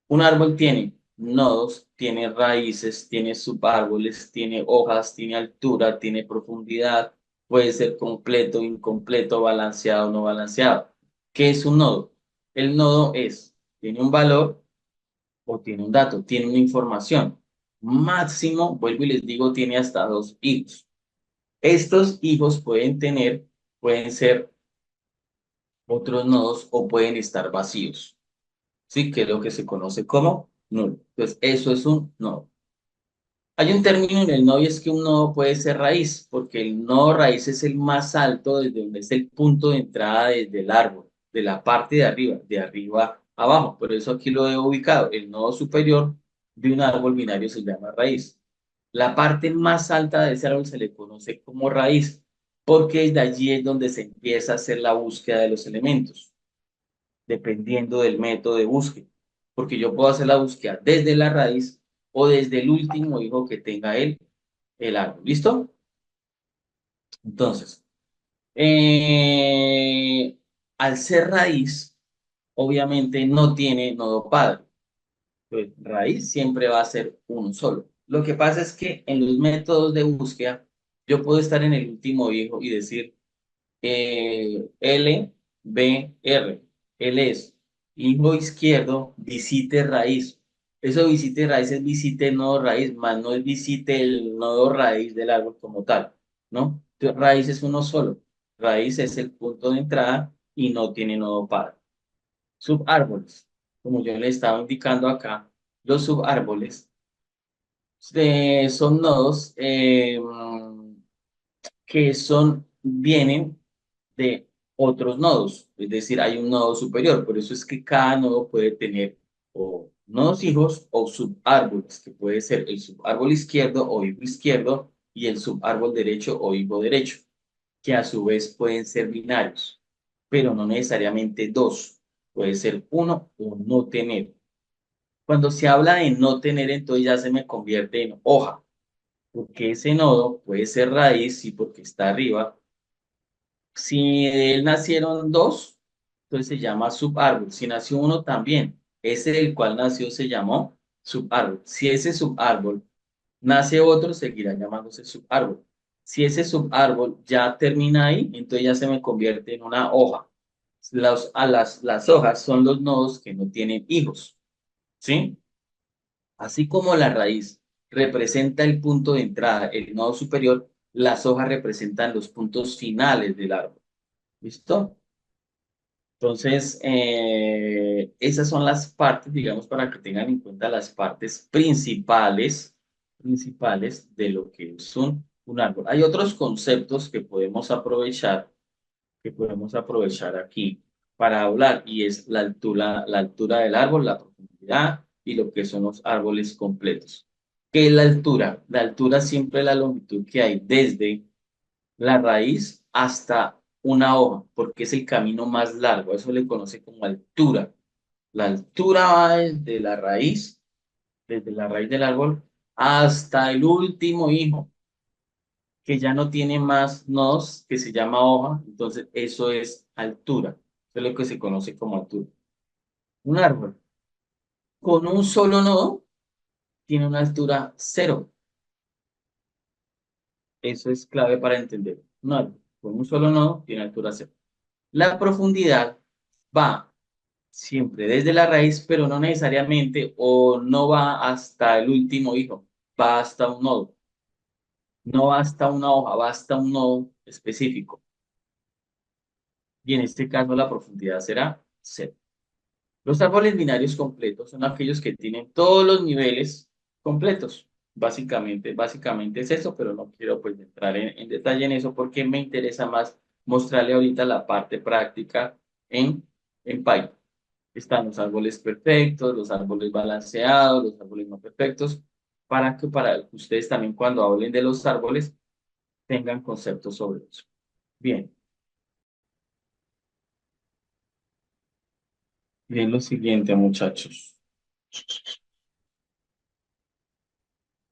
Un árbol tiene nodos, tiene raíces, tiene subárboles, tiene hojas, tiene altura, tiene profundidad, puede ser completo, incompleto, balanceado, no balanceado. ¿Qué es un nodo? El nodo tiene un valor o tiene un dato, tiene una información. Máximo, vuelvo y les digo, tiene hasta dos hijos. Estos hijos pueden ser otros nodos o pueden estar vacíos, ¿sí? Que es lo que se conoce como nulo. Entonces, eso es un nodo. Hay un término en el nodo y es que un nodo puede ser raíz, porque el nodo raíz es el más alto desde donde es el punto de entrada desde el árbol, de la parte de arriba a abajo. Por eso aquí lo he ubicado. El nodo superior de un árbol binario se llama raíz. La parte más alta de ese árbol se le conoce como raíz, porque desde allí es donde se empieza a hacer la búsqueda de los elementos, dependiendo del método de búsqueda. Porque yo puedo hacer la búsqueda desde la raíz o desde el último hijo que tenga el árbol. ¿Listo? Entonces, eh, al ser raíz, obviamente no tiene nodo padre. Pues raíz siempre va a ser uno solo. Lo que pasa es que en los métodos de búsqueda, yo puedo estar en el último hijo y decir L, B, R. L es hijo izquierdo, visite raíz. Eso visite raíz es visite el nodo raíz, más no es visite el nodo raíz del árbol como tal, ¿no? Entonces, raíz es uno solo. Raíz es el punto de entrada y no tiene nodo par. Subárboles, como yo le estaba indicando acá, los subárboles son nodos que vienen de otros nodos, es decir, hay un nodo superior, por eso es que cada nodo puede tener o nodos hijos o subárboles, que puede ser el subárbol izquierdo o hijo izquierdo y el subárbol derecho o hijo derecho, que a su vez pueden ser binarios, pero no necesariamente dos, puede ser uno o no tener. Cuando se habla de no tener, entonces ya se me convierte en hoja, porque ese nodo puede ser raíz, sí, porque está arriba. Si de él nacieron dos, entonces se llama subárbol. Si nació uno también, ese del cual nació se llamó subárbol. Si ese subárbol nace otro, seguirá llamándose subárbol. Si ese subárbol ya termina ahí, entonces ya se me convierte en una hoja. Las hojas son los nodos que no tienen hijos, ¿sí? Así como la raíz representa el punto de entrada, el nodo superior, las hojas representan los puntos finales del árbol. ¿Listo? Entonces, esas son las partes, digamos, para que tengan en cuenta las partes principales de lo que es un árbol. Hay otros conceptos que podemos aprovechar aquí para hablar, y es la altura del árbol, la profundidad y lo que son los árboles completos. ¿Qué es la altura? La altura siempre es la longitud que hay desde la raíz hasta una hoja, porque es el camino más largo. Eso le conoce como altura. La altura va desde la raíz del árbol, hasta el último hijo, que ya no tiene más nodos, que se llama hoja. Entonces, eso es altura. Eso es lo que se conoce como altura. Un árbol con un solo nodo tiene una altura cero. Eso es clave para entender. Un árbol con un solo nodo tiene altura cero. La profundidad va siempre desde la raíz, pero no necesariamente o no va hasta el último hijo, va hasta un nodo, no va hasta una hoja, va hasta un nodo específico. Y en este caso la profundidad será cero. Los árboles binarios completos son aquellos que tienen todos los niveles completos. Básicamente es eso, pero no quiero pues entrar en detalle en eso porque me interesa más mostrarle ahorita la parte práctica en Python. Están los árboles perfectos, los árboles balanceados, los árboles no perfectos, para que ustedes también cuando hablen de los árboles tengan conceptos sobre eso. Bien, bien lo siguiente, muchachos.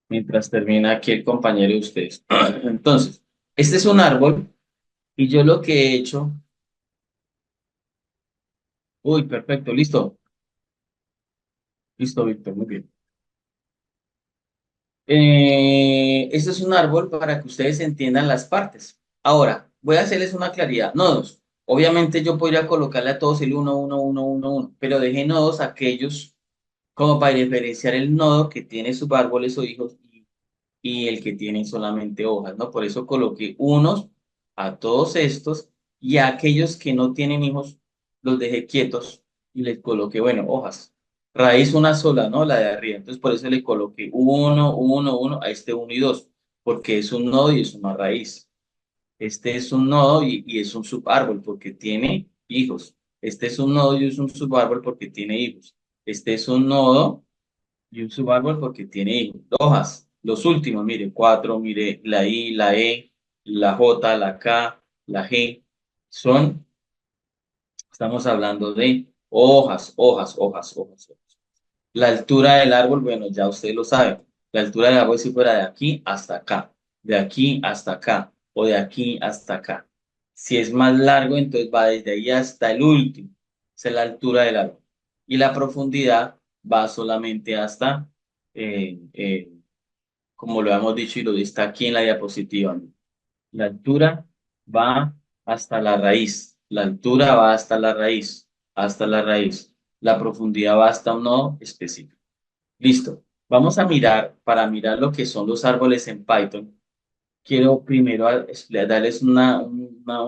Mientras termina aquí el compañero de ustedes. Entonces, este es un árbol y yo lo que he hecho, uy, perfecto, listo, listo, Víctor, muy bien. Este es un árbol para que ustedes entiendan las partes. Ahora, voy a hacerles una claridad. Nodos. Obviamente yo podría colocarle a todos el uno, uno, uno, uno, uno, pero dejé nodos aquellos como para diferenciar el nodo que tiene subárboles o hijos y el que tiene solamente hojas, ¿no? Por eso coloqué unos a todos estos y a aquellos que no tienen hijos los dejé quietos y les coloqué, bueno, hojas. Raíz una sola, ¿no? La de arriba. Entonces por eso le coloqué uno, uno, uno, a este uno y dos, porque es un nodo y es una raíz. Este es un nodo y es un subárbol porque tiene hijos. Este es un nodo y es un subárbol porque tiene hijos. Este es un nodo y un subárbol porque tiene hijos, hojas. los últimos, mire, 4, mire, la I, la E, la J, la K, la G, son, estamos hablando de hojas, hojas, hojas, hojas. La altura del árbol, bueno, ya usted lo sabe. La altura del árbol si fuera de aquí hasta acá, de aquí hasta acá o de aquí hasta acá. Si es más largo, entonces va desde ahí hasta el último. Esa es la altura del árbol. Y la profundidad va solamente hasta, como lo hemos dicho y lo está aquí en la diapositiva, ¿no? La altura va hasta la raíz. La altura va hasta la raíz, hasta la raíz. La profundidad va hasta un nodo específico. Listo. Vamos a mirar, para mirar lo que son los árboles en Python, quiero primero darles una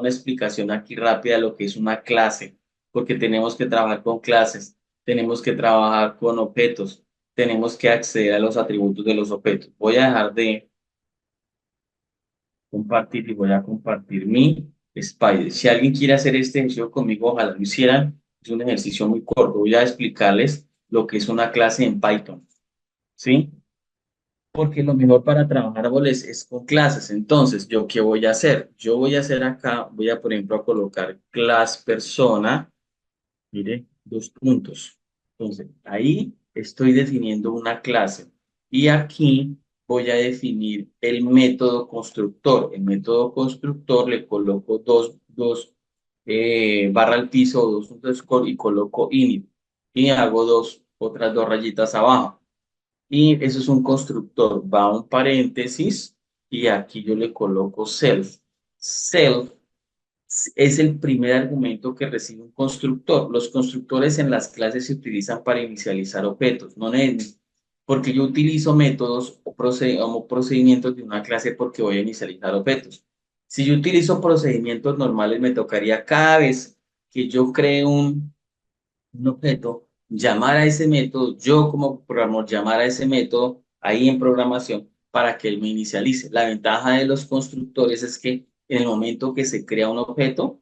explicación aquí rápida de lo que es una clase, porque tenemos que trabajar con clases, tenemos que trabajar con objetos, tenemos que acceder a los atributos de los objetos. Voy a dejar de compartir y voy a compartir mi Spider. Si alguien quiere hacer este ejercicio conmigo, ojalá lo hicieran. Es un ejercicio muy corto. Voy a explicarles lo que es una clase en Python. ¿Sí? Porque lo mejor para trabajar árboles es con clases. Entonces, ¿yo qué voy a hacer? Yo voy a hacer acá, voy a, por ejemplo, a colocar class persona, mire, dos puntos. Entonces, ahí estoy definiendo una clase. Y aquí voy a definir el método constructor. El método constructor le coloco dos barra al piso, dos puntos y coloco init. Y hago otras dos rayitas abajo. Y eso es un constructor, va un paréntesis y aquí yo le coloco self. Self es el primer argumento que recibe un constructor. Los constructores en las clases se utilizan para inicializar objetos, no porque yo utilizo métodos o procedimientos de una clase porque voy a inicializar objetos. Si yo utilizo procedimientos normales, me tocaría cada vez que yo cree un objeto, llamar a ese método, yo como programador llamar a ese método ahí en programación para que él me inicialice. La ventaja de los constructores es que en el momento que se crea un objeto,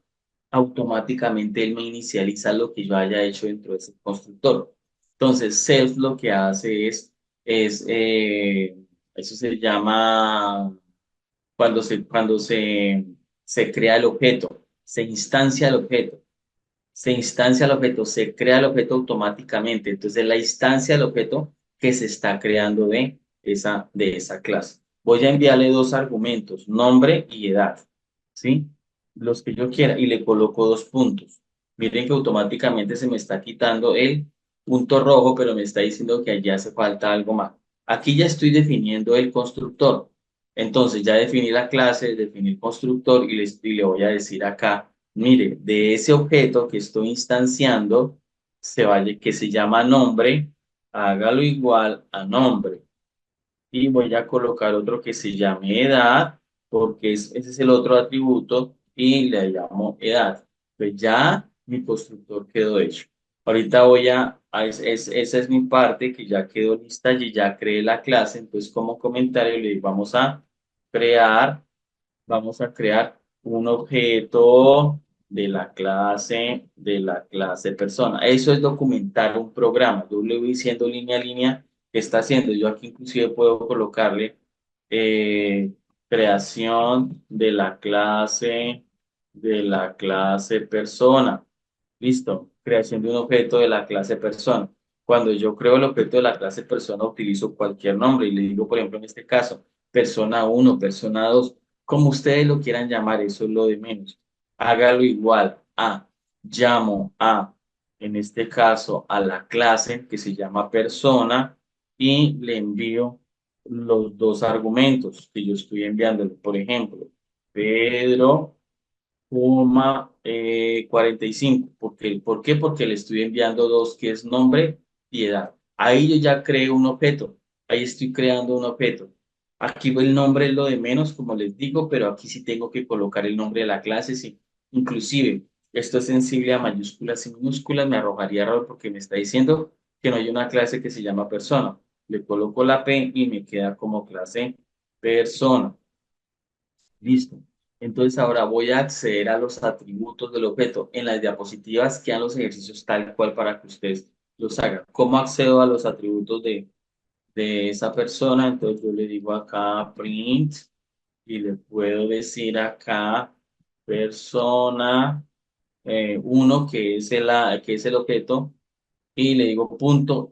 automáticamente él me inicializa lo que yo haya hecho dentro de ese constructor. Entonces, self lo que hace es eso se llama cuando se crea el objeto, se instancia el objeto, se instancia el objeto, se crea el objeto automáticamente. Entonces, la instancia del objeto que se está creando de esa clase. Voy a enviarle dos argumentos, nombre y edad, ¿sí? Los que yo quiera y le coloco dos puntos. Miren que automáticamente se me está quitando el punto rojo, pero me está diciendo que allí hace falta algo más. Aquí ya estoy definiendo el constructor. Entonces, ya definí la clase, definí el constructor y le voy a decir acá. Mire, de ese objeto que estoy instanciando, que se llama nombre, hágalo igual a nombre. Y voy a colocar otro que se llame edad, porque ese es el otro atributo, y le llamo edad. Pues ya mi constructor quedó hecho. Ahorita esa es mi parte que ya quedó lista y ya creé la clase. Entonces, como comentario, le crear vamos a crear un objeto de la clase persona. Eso es documentar un programa. Yo le voy diciendo línea a línea qué está haciendo. Yo aquí inclusive puedo colocarle eh, creación de la clase persona. Listo. Creación de un objeto de la clase persona. Cuando yo creo el objeto de la clase persona, utilizo cualquier nombre y le digo, por ejemplo, en este caso, persona uno, persona 2, como ustedes lo quieran llamar, eso es lo de menos. Hágalo igual llamo en este caso, a la clase que se llama persona y le envío los dos argumentos que yo estoy enviándole. Por ejemplo, Pedro 45. ¿Por qué? Porque le estoy enviando dos, que es nombre y edad. Ahí yo ya creo un objeto. Ahí estoy creando un objeto. Aquí el nombre es lo de menos, como les digo, pero aquí sí tengo que colocar el nombre de la clase. Sí. Inclusive, esto es sensible a mayúsculas y minúsculas, me arrojaría error porque me está diciendo que no hay una clase que se llama persona. Le coloco la P y me queda como clase persona. Listo. Entonces ahora voy a acceder a los atributos del objeto. En las diapositivas quedan los ejercicios tal cual para que ustedes los hagan. ¿Cómo accedo a los atributos de esa persona. Entonces yo le digo acá print y le puedo decir acá persona 1, que es el objeto, y le digo punto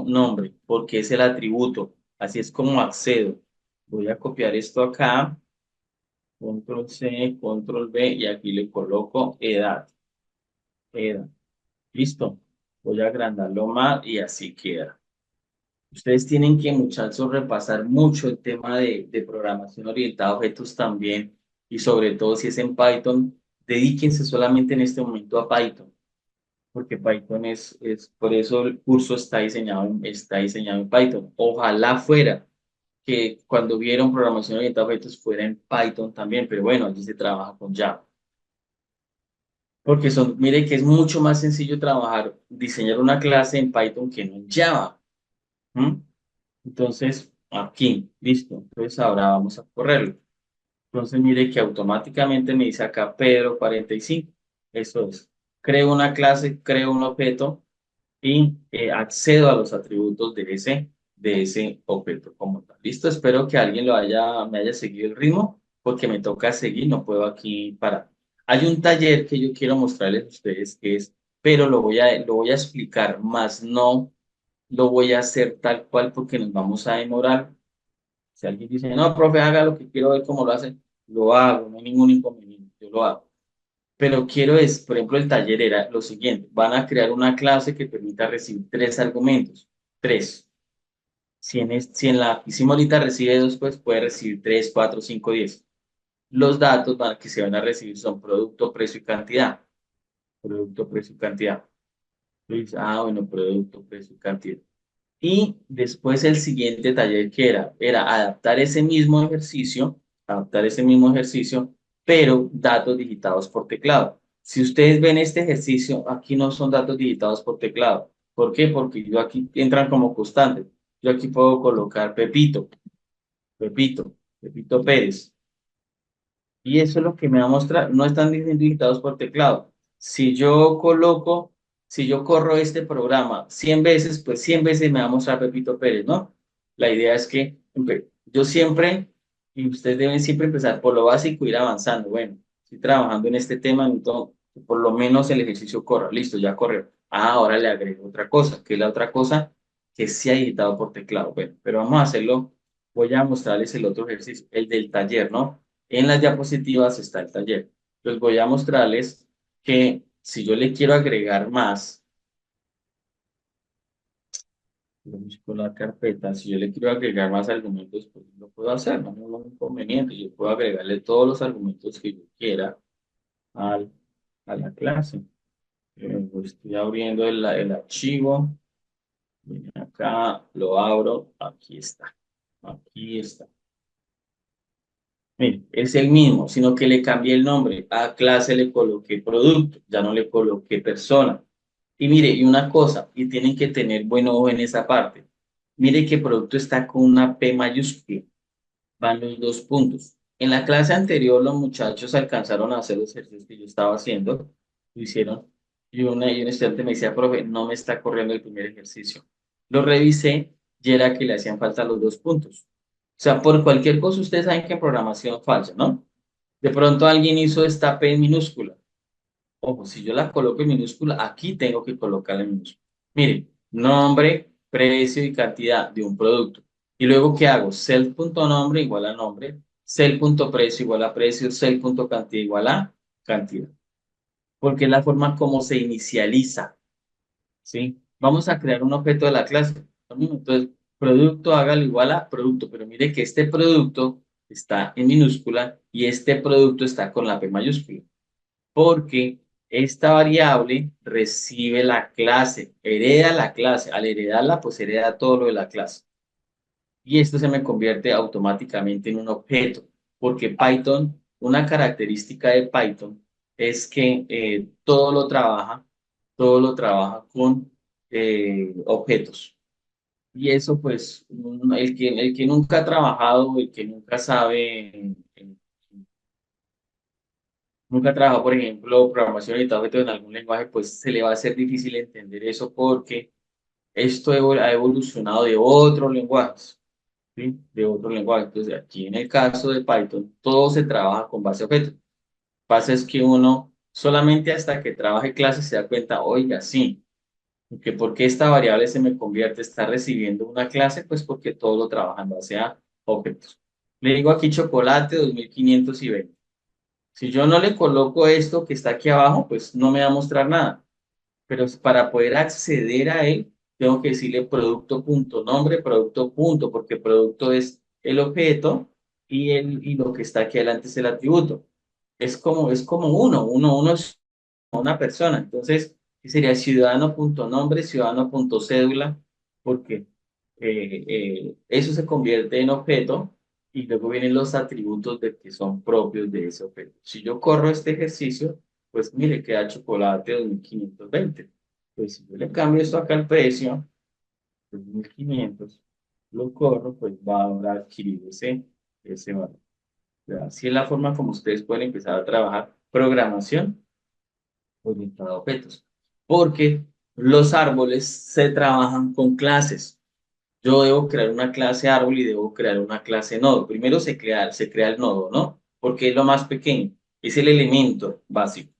nombre, porque es el atributo. Así es como accedo. Voy a copiar esto acá, control C, control V, y aquí le coloco edad. Listo. Voy a agrandarlo más y así queda. Ustedes tienen que, muchachos, repasar mucho el tema de programación orientada a objetos también, y sobre todo si es en Python, dedíquense solamente en este momento a Python, porque Python por eso el curso está diseñado en Python. Ojalá fuera que cuando vieron programación orientada a objetos fuera en Python también, pero bueno, allí se trabaja con Java. Porque mire que es mucho más sencillo diseñar una clase en Python que no en Java. ¿M? Entonces, aquí, listo. Entonces ahora vamos a correrlo. Entonces, mire que automáticamente me dice acá Pedro 45. Eso es. Creo una clase, creo un objeto y accedo a los atributos de ese objeto como tal. Listo, espero que alguien me haya seguido el ritmo, porque me toca seguir, no puedo aquí parar. Hay un taller que yo quiero mostrarles a ustedes pero lo voy a explicar, más no lo voy a hacer tal cual porque nos vamos a demorar. Si alguien dice, no, profe, haga lo que quiero ver cómo lo hace, lo hago, no hay ningún inconveniente, yo lo hago. Pero por ejemplo, el taller era lo siguiente: van a crear una clase que permita recibir tres argumentos, tres. Si en la hicimos ahorita recibe dos, pues puede recibir tres, cuatro, cinco, 10. Los datos que se van a recibir son producto, precio y cantidad. Producto, precio y cantidad. Bueno, producto, precio y cantidad. Y después el siguiente taller que era adaptar ese mismo ejercicio, pero datos digitados por teclado. Si ustedes ven este ejercicio, aquí no son datos digitados por teclado. ¿Por qué? Porque yo aquí entran como constantes. Yo aquí puedo colocar Pepito Pérez. Y eso es lo que me va a mostrar. No están digitados por teclado. Si yo coloco, si yo corro este programa 100 veces, pues 100 veces me va a mostrar Pepito Pérez, ¿no? La idea es que yo siempre, y ustedes deben siempre empezar por lo básico e ir avanzando. Bueno, estoy trabajando en este tema, entonces por lo menos el ejercicio corra. Listo, ya corrió. Ahora le agrego otra cosa, que es la otra cosa que sea digitado por teclado. Bueno, pero vamos a hacerlo. Voy a mostrarles el otro ejercicio, el del taller, ¿no? En las diapositivas está el taller. Les voy a mostrarles que si yo le quiero agregar más, lo busco la carpeta, si yo le quiero agregar más argumentos, pues lo puedo hacer, no hay ningún inconveniente. Yo puedo agregarle todos los argumentos que yo quiera al, a la clase. Estoy abriendo el archivo. Miren acá, lo abro. Aquí está. Aquí está. Mire, es el mismo, sino que le cambié el nombre. A clase le coloqué producto, ya no le coloqué persona. Y mire, y una cosa, y tienen que tener buen ojo en esa parte. Mire que producto está con una P mayúscula, van los dos puntos. En la clase anterior los muchachos alcanzaron a hacer los ejercicios que yo estaba haciendo, lo hicieron, y un estudiante me decía, profe, no me está corriendo el primer ejercicio. Lo revisé y era que le hacían falta los dos puntos. O sea, por cualquier cosa ustedes saben que en programación falla, ¿no? De pronto alguien hizo esta P en minúscula. Ojo, si yo la coloco en minúscula, aquí tengo que colocarla en minúscula. Miren, nombre, precio y cantidad de un producto. Y luego, ¿qué hago? Cell.nombre igual a nombre, cell.precio igual a precio, cell.cantidad igual a cantidad. Porque es la forma como se inicializa, ¿sí? Vamos a crear un objeto de la clase. Lo mismo. Entonces, producto hágalo igual a producto, pero mire que este producto está en minúscula y este producto está con la P mayúscula, porque esta variable recibe la clase, hereda la clase. Al heredarla, pues hereda todo lo de la clase. Y esto se me convierte automáticamente en un objeto, porque Python, una característica de Python es que todo lo trabaja con objetos. Y eso, pues, el que nunca ha trabajado, el que nunca sabe, nunca trabajó, por ejemplo, programación orientada a objetos en algún lenguaje, pues se le va a hacer difícil entender eso, porque Esto ha evolucionado de otros lenguajes, ¿sí? De otros lenguajes. Entonces, aquí en el caso de Python, todo se trabaja con base a objetos. Pasa es que uno solamente hasta que trabaje clases se da cuenta, oiga, sí, que por qué esta variable se me convierte, está recibiendo una clase, pues porque todo lo trabaja en base a objetos. Le digo aquí chocolate 2520. Si yo no le coloco esto que está aquí abajo, pues no me va a mostrar nada. Pero para poder acceder a él, tengo que decirle producto punto nombre, producto punto, porque producto es el objeto y lo que está aquí adelante es el atributo. Es como uno es una persona. Entonces, ¿qué sería ciudadano.nombre, ciudadano.cédula? Porque eso se convierte en objeto y luego vienen los atributos de que son propios de ese objeto. Si yo corro este ejercicio, pues mire, queda chocolate 2520. Pues si yo le cambio esto acá al precio, 2500, lo corro, pues va a adquirir ese valor. Así es la forma como ustedes pueden empezar a trabajar programación orientada a objetos. Porque los árboles se trabajan con clases. Yo debo crear una clase árbol y debo crear una clase nodo. Primero se crea el nodo, ¿no? Porque es lo más pequeño, es el elemento básico,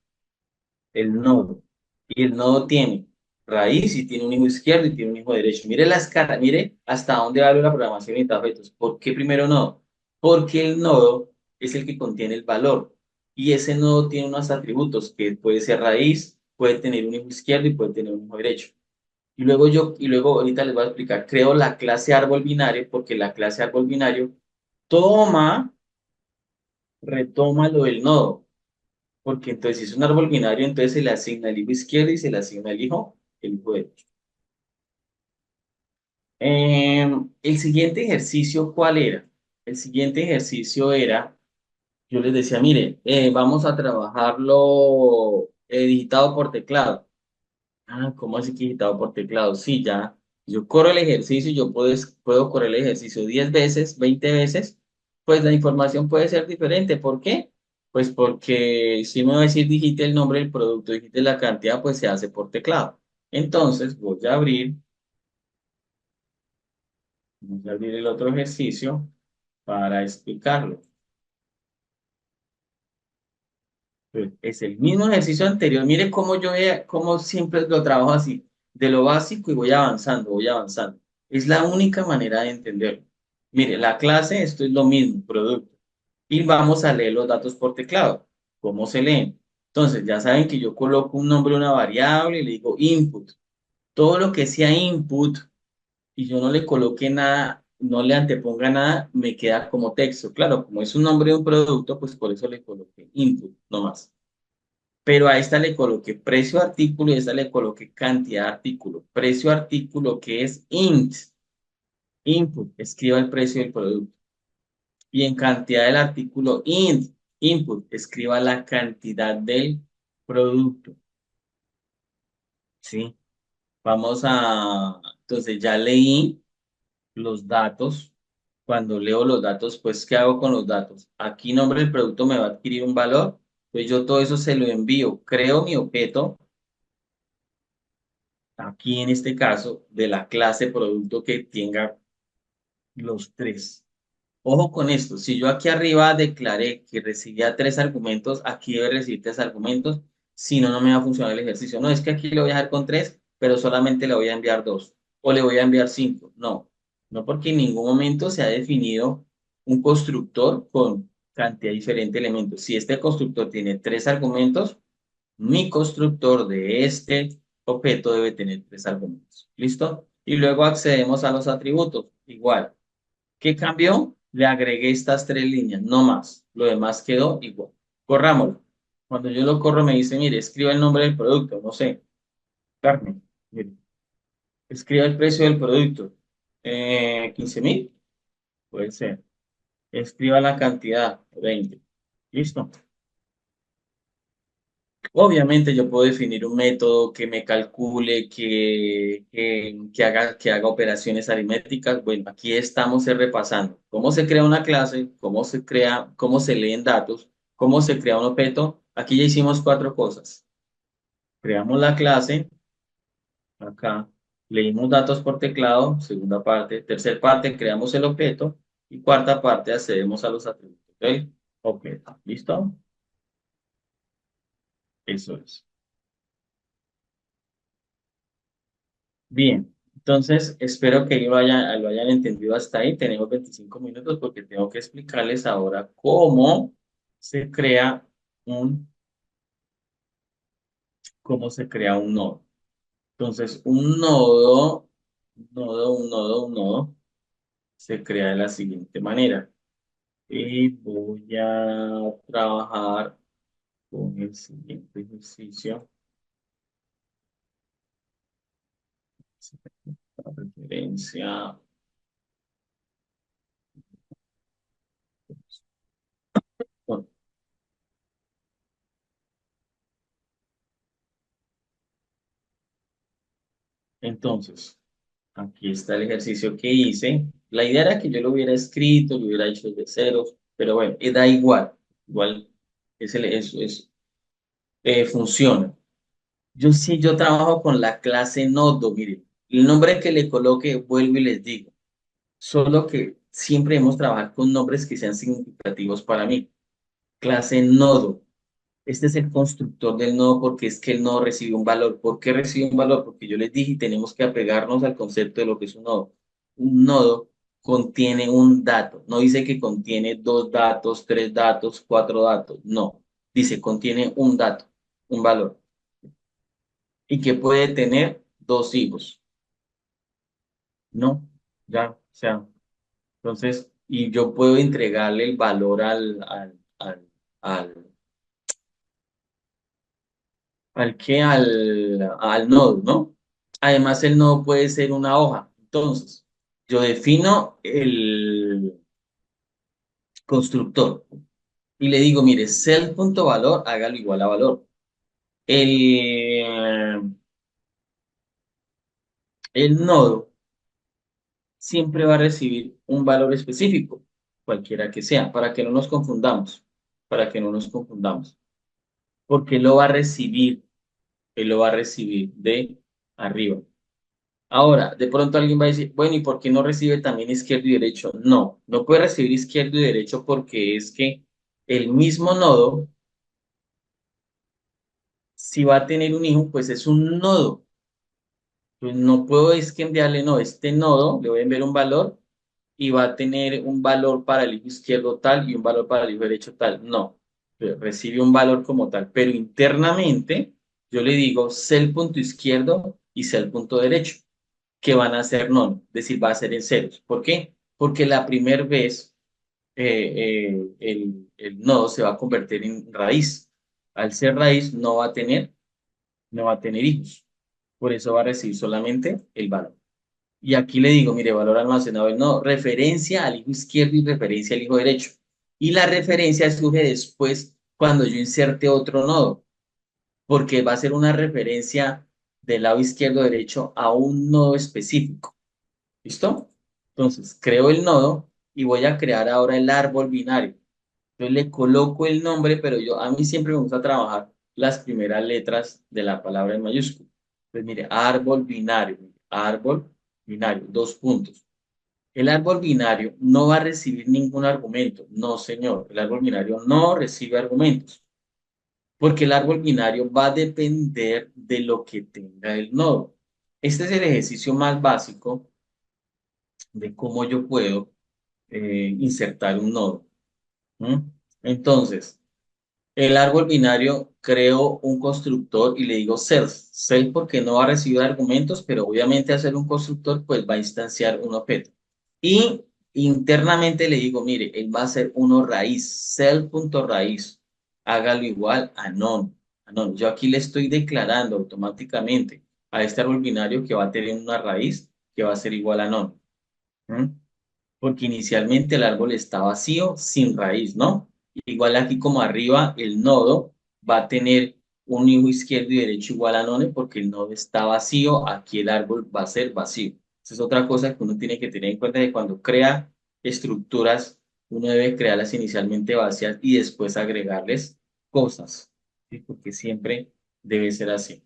el nodo. Y el nodo tiene raíz y tiene un hijo izquierdo y tiene un hijo derecho. Mire la escala, mire hasta dónde va la programación de objetos. ¿Por qué primero nodo? Porque el nodo es el que contiene el valor. Y ese nodo tiene unos atributos que puede ser raíz, puede tener un hijo izquierdo y puede tener un hijo derecho. Y luego ahorita les voy a explicar, creo la clase árbol binario porque la clase árbol binario toma, retoma lo del nodo. Porque entonces si es un árbol binario, entonces se le asigna el hijo izquierdo y se le asigna el hijo derecho. El siguiente ejercicio, ¿cuál era? El siguiente ejercicio era, yo les decía, mire, vamos a trabajarlo digitado por teclado. Ah, ¿cómo así que digitado por teclado? Sí, ya. Yo corro el ejercicio, yo puedo correr el ejercicio 10 veces, 20 veces, pues la información puede ser diferente. ¿Por qué? Pues porque si me va a decir digite el nombre del producto, digite la cantidad, pues se hace por teclado. Entonces voy a abrir el otro ejercicio para explicarlo. Pues, es el mismo ejercicio anterior. Mire cómo siempre lo trabajo así, de lo básico y voy avanzando, voy avanzando. Es la única manera de entenderlo. Mire, la clase, esto es lo mismo, producto. Y vamos a leer los datos por teclado. ¿Cómo se leen? Entonces, ya saben que yo coloco un nombre a una variable y le digo input. Todo lo que sea input y yo no le coloque nada, no le anteponga nada, me queda como texto. Claro, como es un nombre de un producto, pues por eso le coloqué input, no más. Pero a esta le coloqué precio artículo y a esta le coloqué cantidad de artículo. Precio artículo que es input, escriba el precio del producto. Y en cantidad del artículo input, escriba la cantidad del producto. ¿Sí? Entonces ya leí los datos. Cuando leo los datos, pues, ¿qué hago con los datos? Aquí nombre del producto me va a adquirir un valor. Pues yo todo eso se lo envío. Creo mi objeto aquí en este caso, de la clase producto que tenga los tres. Ojo con esto, si yo aquí arriba declaré que recibía tres argumentos, aquí debe recibir tres argumentos, si no, no me va a funcionar el ejercicio. No, es que aquí le voy a dejar con tres, pero solamente le voy a enviar dos, o le voy a enviar cinco. No, no porque en ningún momento se ha definido un constructor con cantidad diferente de elementos. Si este constructor tiene tres argumentos, mi constructor de este objeto debe tener tres argumentos. ¿Listo? Y luego accedemos a los atributos. Igual. ¿Qué cambió? Le agregué estas tres líneas, no más. Lo demás quedó igual. Corrámoslo. Cuando yo lo corro me dice, mire, escriba el nombre del producto, no sé, carne. Mire, escriba el precio del producto. 15.000, puede ser. Escriba la cantidad, 20. ¿Listo? Obviamente yo puedo definir un método que me calcule, que haga operaciones aritméticas. Bueno, aquí estamos repasando cómo se crea una clase, cómo se leen datos, cómo se crea un objeto. Aquí ya hicimos cuatro cosas. Creamos la clase acá. Leímos datos por teclado, segunda parte. Tercera parte, creamos el objeto. Y cuarta parte, accedemos a los atributos del objeto. ¿Listo? Eso es. Bien. Entonces, espero que lo hayan entendido hasta ahí. Tenemos 25 minutos porque tengo que explicarles ahora cómo se crea un, un nodo. Entonces, un nodo, se crea de la siguiente manera. Y voy a trabajar con el siguiente ejercicio. La referencia. Bueno, entonces, aquí está el ejercicio que hice. La idea era que yo lo hubiera escrito, lo hubiera hecho desde ceros, pero bueno, da igual. Igual funciona. Yo trabajo con la clase nodo, mire. El nombre que le coloque, vuelvo y les digo. Solo que siempre hemos trabajado con nombres que sean significativos para mí. Clase nodo. Este es el constructor del nodo porque es que el nodo recibe un valor. ¿Por qué recibe un valor? Porque yo les dije y tenemos que apegarnos al concepto de lo que es un nodo. Un nodo contiene un dato. No dice que contiene dos datos, tres datos, cuatro datos. No. Dice contiene un dato, un valor. Y que puede tener dos hijos. ¿No? Ya, o sea. Entonces, y yo puedo entregarle el valor al, al nodo, ¿no? Además, el nodo puede ser una hoja. Entonces, yo defino el constructor y le digo, mire, self.valor, hágalo igual a valor. El, el nodo siempre va a recibir un valor específico, cualquiera que sea, para que no nos confundamos, para que no nos confundamos. Porque lo va a recibir, él lo va a recibir de arriba. Ahora, de pronto alguien va a decir, bueno, ¿y por qué no recibe también izquierdo y derecho? No, no puede recibir izquierdo y derecho porque es que el mismo nodo, si va a tener un hijo, pues es un nodo. Pues no puedo es que enviarle, no, este nodo, le voy a enviar un valor y va a tener un valor para el hijo izquierdo tal y un valor para el hijo derecho tal. No, recibe un valor como tal, pero internamente yo le digo cel punto izquierdo y cel punto derecho, que van a ser non, es decir, va a ser en ceros. ¿Por qué? Porque la primera vez el nodo se va a convertir en raíz. Al ser raíz no va a tener hijos. Por eso va a recibir solamente el valor. Y aquí le digo, mire, valor almacenado el nodo, referencia al hijo izquierdo y referencia al hijo derecho. Y la referencia surge después cuando yo inserte otro nodo, porque va a ser una referencia del lado izquierdo derecho a un nodo específico. ¿Listo? Entonces, creo el nodo y voy a crear ahora el árbol binario. Entonces le coloco el nombre, pero a mí siempre me gusta trabajar las primeras letras de la palabra en mayúscula. Pues mire, árbol binario, dos puntos. El árbol binario no va a recibir ningún argumento. No, señor, el árbol binario no recibe argumentos, porque el árbol binario va a depender de lo que tenga el nodo. Este es el ejercicio más básico de cómo yo puedo insertar un nodo. ¿Mm? Entonces, el árbol binario creo un constructor y le digo self. Self porque no va a recibir argumentos, pero obviamente hacer un constructor pues va a instanciar un objeto. Y internamente le digo, mire, él va a ser uno raíz, self.raíz. Hágalo igual a non. A non. Yo aquí le estoy declarando automáticamente a este árbol binario que va a tener una raíz que va a ser igual a non. ¿Mm? Porque inicialmente el árbol está vacío, sin raíz, ¿no? Igual aquí como arriba, el nodo va a tener un hijo izquierdo y derecho igual a none porque el nodo está vacío, aquí el árbol va a ser vacío. Esa es otra cosa que uno tiene que tener en cuenta de cuando crea estructuras, uno debe crearlas inicialmente vacías y después agregarles cosas, ¿sí? Porque siempre debe ser así.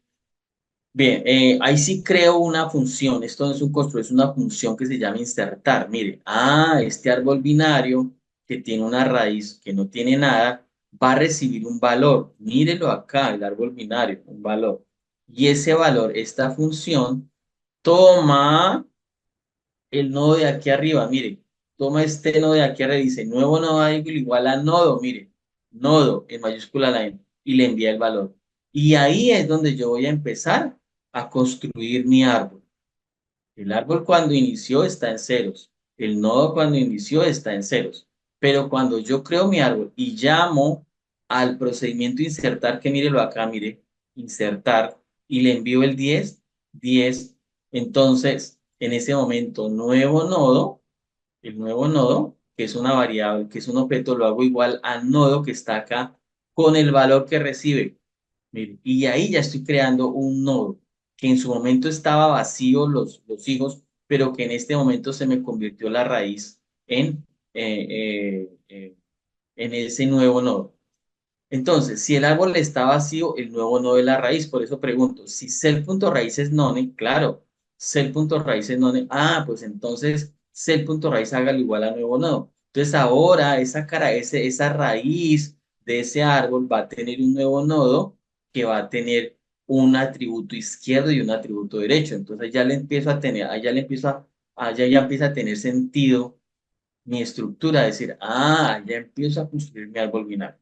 Bien, ahí sí creo una función. Esto no es un constructor, es una función que se llama insertar. Mire, este árbol binario que tiene una raíz que no tiene nada, va a recibir un valor. Mírelo acá, el árbol binario, un valor. Y ese valor, esta función, toma el nodo de aquí arriba, mire, toma este nodo de aquí arriba y dice nuevo nodo igual a nodo, mire, nodo en mayúscula la N, y le envía el valor. Y ahí es donde yo voy a empezar a construir mi árbol. El árbol cuando inició está en ceros, el nodo cuando inició está en ceros, pero cuando yo creo mi árbol y llamo al procedimiento insertar, que mírelo acá, mire, insertar, y le envío el 10, entonces en ese momento el nuevo nodo, que es una variable, que es un objeto, lo hago igual al nodo que está acá con el valor que recibe. Mire, y ahí ya estoy creando un nodo que en su momento estaba vacío los hijos, pero que en este momento se me convirtió la raíz en ese nuevo nodo. Entonces, si el árbol está vacío, el nuevo nodo es la raíz. Por eso pregunto, si cel.raíz es none, claro, cel.raíz es none, pues entonces cel.raíz hágalo igual a nuevo nodo. Entonces ahora esa raíz de ese árbol va a tener un nuevo nodo que va a tener un atributo izquierdo y un atributo derecho. Entonces ya le empiezo a tener, ya le empiezo ya empieza a tener sentido mi estructura, decir, ya empiezo a construir mi árbol binario.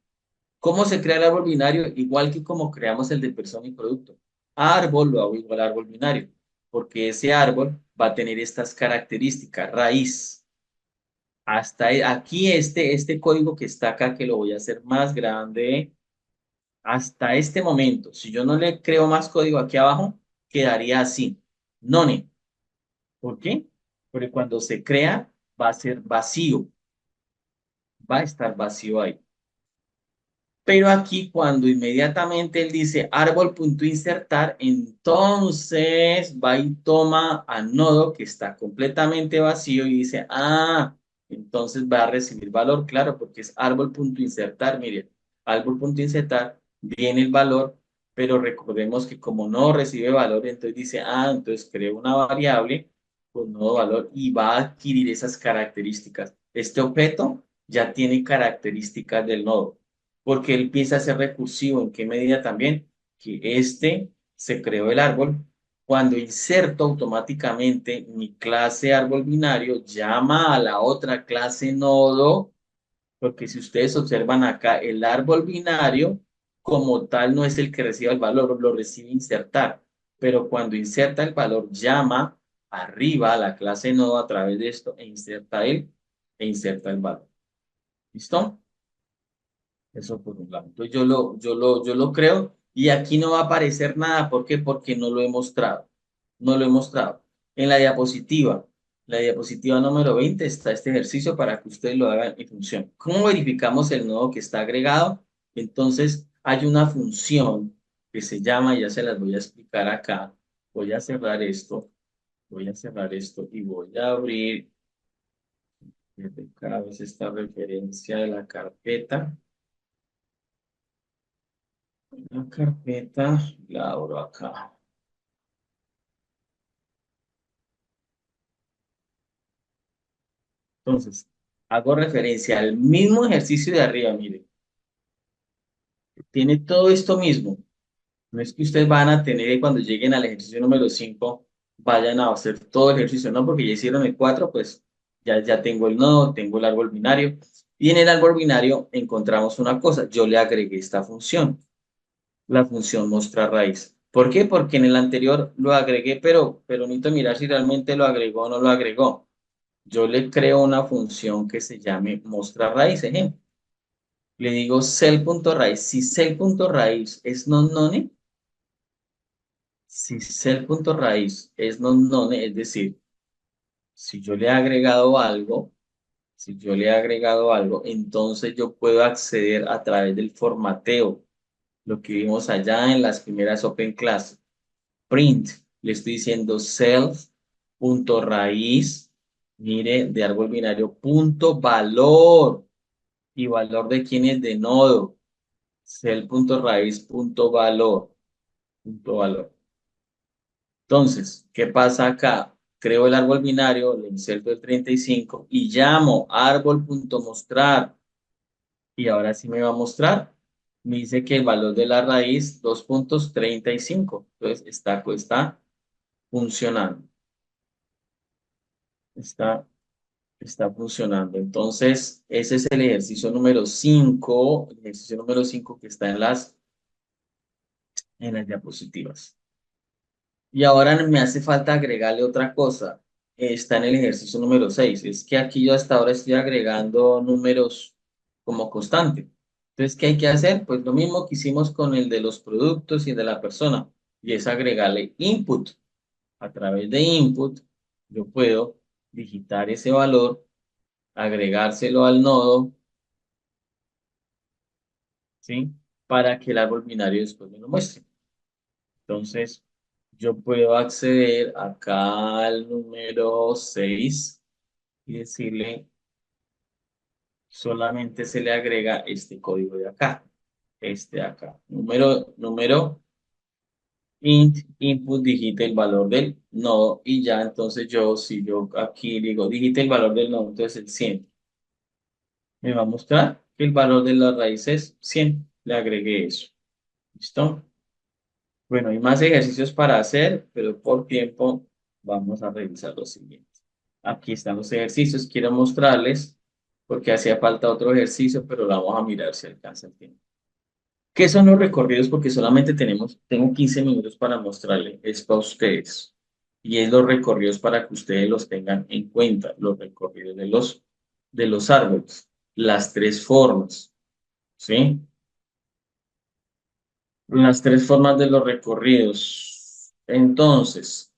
¿Cómo se crea el árbol binario? Igual que como creamos el de persona y producto. Árbol lo hago igual a árbol binario, porque ese árbol va a tener estas características, raíz. Aquí este código que está acá, que lo voy a hacer más grande, hasta este momento, si yo no le creo más código aquí abajo, quedaría así, none. ¿Por qué? Porque cuando se crea va a ser vacío, va a estar vacío ahí. Pero aquí cuando inmediatamente él dice árbol.insertar, entonces va y toma al nodo que está completamente vacío y dice, entonces va a recibir valor, claro, porque es árbol.insertar, mire, árbol.insertar viene el valor, pero recordemos que como no recibe valor, entonces dice, entonces creo una variable con nodo valor y va a adquirir esas características. Este objeto ya tiene características del nodo porque él empieza a ser recursivo. ¿En qué medida también? Que se creó el árbol. Cuando inserto automáticamente mi clase árbol binario, llama a la otra clase nodo, porque si ustedes observan acá, el árbol binario como tal no es el que recibe el valor, lo recibe insertar. Pero cuando inserta el valor, llama arriba a la clase nodo a través de esto e inserta el valor. ¿Listo? Eso por un lado. Entonces yo lo creo y aquí no va a aparecer nada. ¿Por qué? Porque no lo he mostrado. No lo he mostrado. En la diapositiva número 20 está este ejercicio para que ustedes lo hagan y funcione. ¿Cómo verificamos el nodo que está agregado? Entonces hay una función que se llama, ya se las voy a explicar acá. Voy a cerrar esto y voy a abrir cada vez esta referencia de la carpeta. La carpeta la abro acá. Entonces, hago referencia al mismo ejercicio de arriba, mire. Tiene todo esto mismo. No es que ustedes van a tener cuando lleguen al ejercicio número 5 vayan a hacer todo el ejercicio, no, porque ya hicieron el 4 pues ya tengo el nodo, tengo el árbol binario. Y en el árbol binario encontramos una cosa. Yo le agregué esta función, la función mostrar raíz. ¿Por qué? Porque en el anterior lo agregué, pero necesito mirar si realmente lo agregó o no lo agregó. Yo le creo una función que se llame mostrar raíz, ejemplo. Le digo cell.raíz. Si cell.raíz es non-none, si cell.raíz es non-none, es decir, si yo le he agregado algo, si yo le he agregado algo, entonces yo puedo acceder a través del formateo, lo que vimos allá en las primeras Open Class. Print, le estoy diciendo self.raíz, mire, de árbol binario, punto valor. ¿Y valor de quién es? De nodo. Cell.raíz.valor. Punto valor. Entonces, ¿qué pasa acá? Creo el árbol binario, le inserto el 35 y llamo árbol.mostrar. Y ahora sí me va a mostrar. Me dice que el valor de la raíz, 2,35. Entonces, está funcionando. Está, está funcionando. Entonces, ese es el ejercicio número 5. El ejercicio número 5 que está en las diapositivas. Y ahora me hace falta agregarle otra cosa. Está en el ejercicio número 6. Es que aquí yo hasta ahora estoy agregando números como constante. Entonces, ¿qué hay que hacer? Pues lo mismo que hicimos con el de los productos y de la persona. Y es agregarle input. A través de input, yo puedo digitar ese valor, agregárselo al nodo, ¿sí? Para que el árbol binario después me lo muestre. Entonces, yo puedo acceder acá al número 6 y decirle, solamente se le agrega este código de acá, este de acá. Número int input digite el valor del nodo y ya entonces si yo aquí digo digite el valor del nodo, entonces el 100 me va a mostrar que el valor de la raíz es 100. Le agregué eso. ¿Listo? Bueno, hay más ejercicios para hacer, pero por tiempo vamos a revisar los siguientes. Aquí están los ejercicios. Quiero mostrarles porque hacía falta otro ejercicio, pero lo vamos a mirar si alcanza el tiempo. ¿Qué son los recorridos? Porque solamente tengo 15 minutos para mostrarles esto a ustedes. Y es los recorridos para que ustedes los tengan en cuenta, los recorridos de los árboles, las tres formas, ¿sí? Las tres formas de los recorridos. Entonces,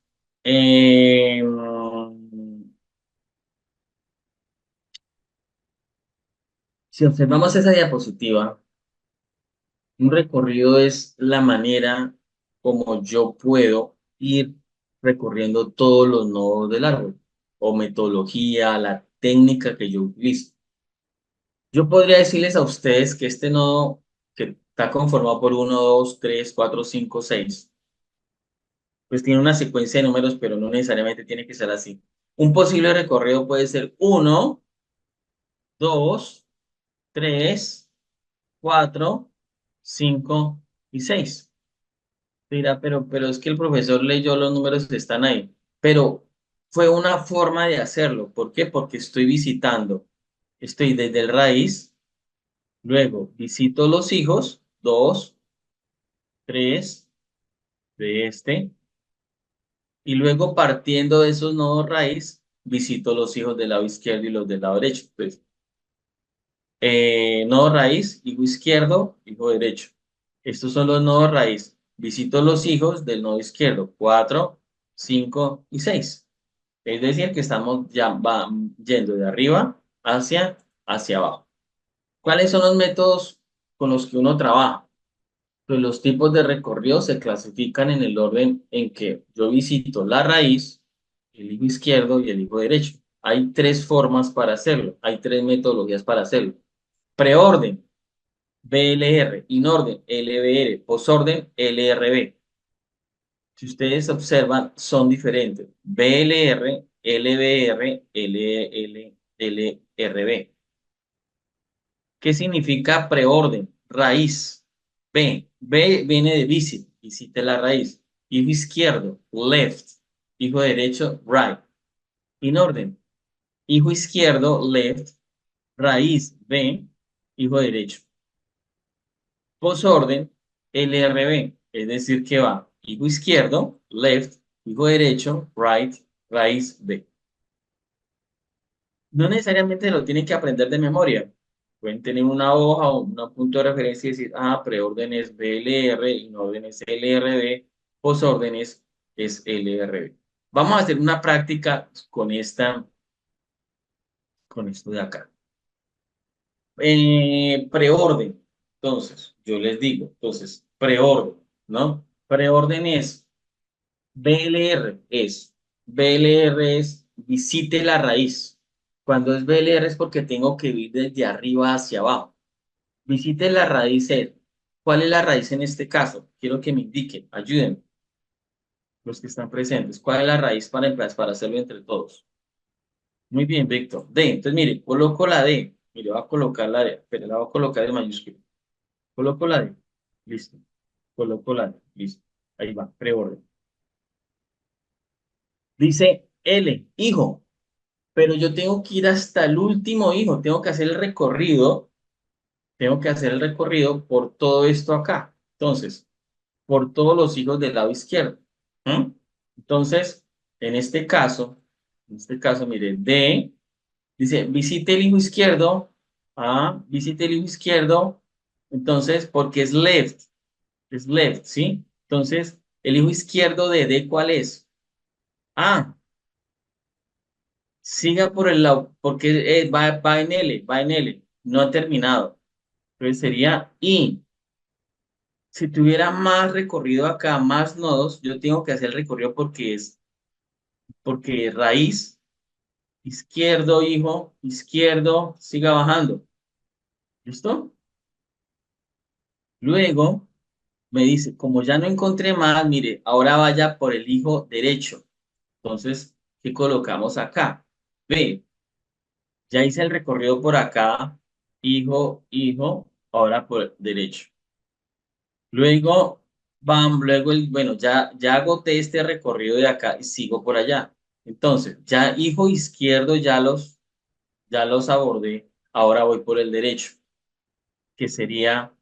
si observamos esa diapositiva, un recorrido es la manera como yo puedo ir recorriendo todos los nodos del árbol, o metodología, la técnica que yo utilizo. Yo podría decirles a ustedes que este nodo, que está conformado por uno, 2, 3, 4, 5, 6, pues tiene una secuencia de números, pero no necesariamente tiene que ser así. Un posible recorrido puede ser 1, 2, 3, 4, 5 y 6. Mira, pero es que el profesor leyó los números que están ahí. Pero fue una forma de hacerlo. ¿Por qué? Porque estoy desde el raíz, luego visito los hijos, 2, 3 de este, y luego partiendo de esos nodos raíz, visito los hijos del lado izquierdo y los del lado derecho. Pues, nodo raíz, hijo izquierdo, hijo derecho. Estos son los nodos raíz. Visito los hijos del nodo izquierdo, 4, 5 y 6. Es decir, que estamos yendo de arriba hacia abajo. ¿Cuáles son los métodos con los que uno trabaja? Pues los tipos de recorrido se clasifican en el orden en que yo visito la raíz, el hijo izquierdo y el hijo derecho. Hay tres formas para hacerlo, hay tres metodologías para hacerlo. Preorden, BLR, inorden, LBR, posorden, LRB. Si ustedes observan, son diferentes. BLR, LBR, LRB. ¿Qué significa preorden? Raíz. B viene de visit, visite la raíz. Hijo izquierdo, left. Hijo derecho, right. En orden. Hijo izquierdo, left. Raíz, B. Hijo derecho. Posorden, LRB. Es decir, que va hijo izquierdo, left. Hijo derecho, right. Raíz, B. No necesariamente lo tienen que aprender de memoria. Pueden tener una hoja o un punto de referencia y decir, preorden es BLR, inorden es LRB, posorden es LRB. Vamos a hacer una práctica con esto de acá. Preorden. Entonces, yo les digo, preorden, ¿no? Preorden es BLR es visite la raíz. Cuando es BLR es porque tengo que ir desde arriba hacia abajo. Visite la raíz. ¿Cuál es la raíz en este caso? Quiero que me indiquen, ayúdenme. los que están presentes. ¿Cuál es la raíz para hacerlo entre todos? Muy bien, Víctor. D. Entonces, mire, coloco la D. Mire, voy a colocar la D, pero la voy a colocar en mayúscula. Coloco la D. Listo. Coloco la D. Listo. Ahí va, preorden. Dice L, hijo, pero yo tengo que ir hasta el último hijo. Tengo que hacer el recorrido. Tengo que hacer el recorrido por todo esto acá. Entonces, por todos los hijos del lado izquierdo. ¿Mm? Entonces, en este caso, mire, D. Dice, visite el hijo izquierdo. Ah, visite el hijo izquierdo. Entonces, porque es left, ¿sí? Entonces, el hijo izquierdo de D, ¿cuál es? Ah, siga por el lado, porque va en L, va en L, no ha terminado. Entonces sería I. Si tuviera más recorrido acá, más nodos, yo tengo que hacer el recorrido porque raíz, izquierdo, hijo, izquierdo, siga bajando. ¿Listo? Luego me dice, como ya no encontré más, mire, ahora vaya por el hijo derecho. Entonces, ¿qué colocamos acá? Ve, ya hice el recorrido por acá, hijo, hijo, ahora por derecho. Luego, luego bueno, ya agoté este recorrido de acá y sigo por allá. Entonces, ya hijo izquierdo ya los abordé. Ahora voy por el derecho, que sería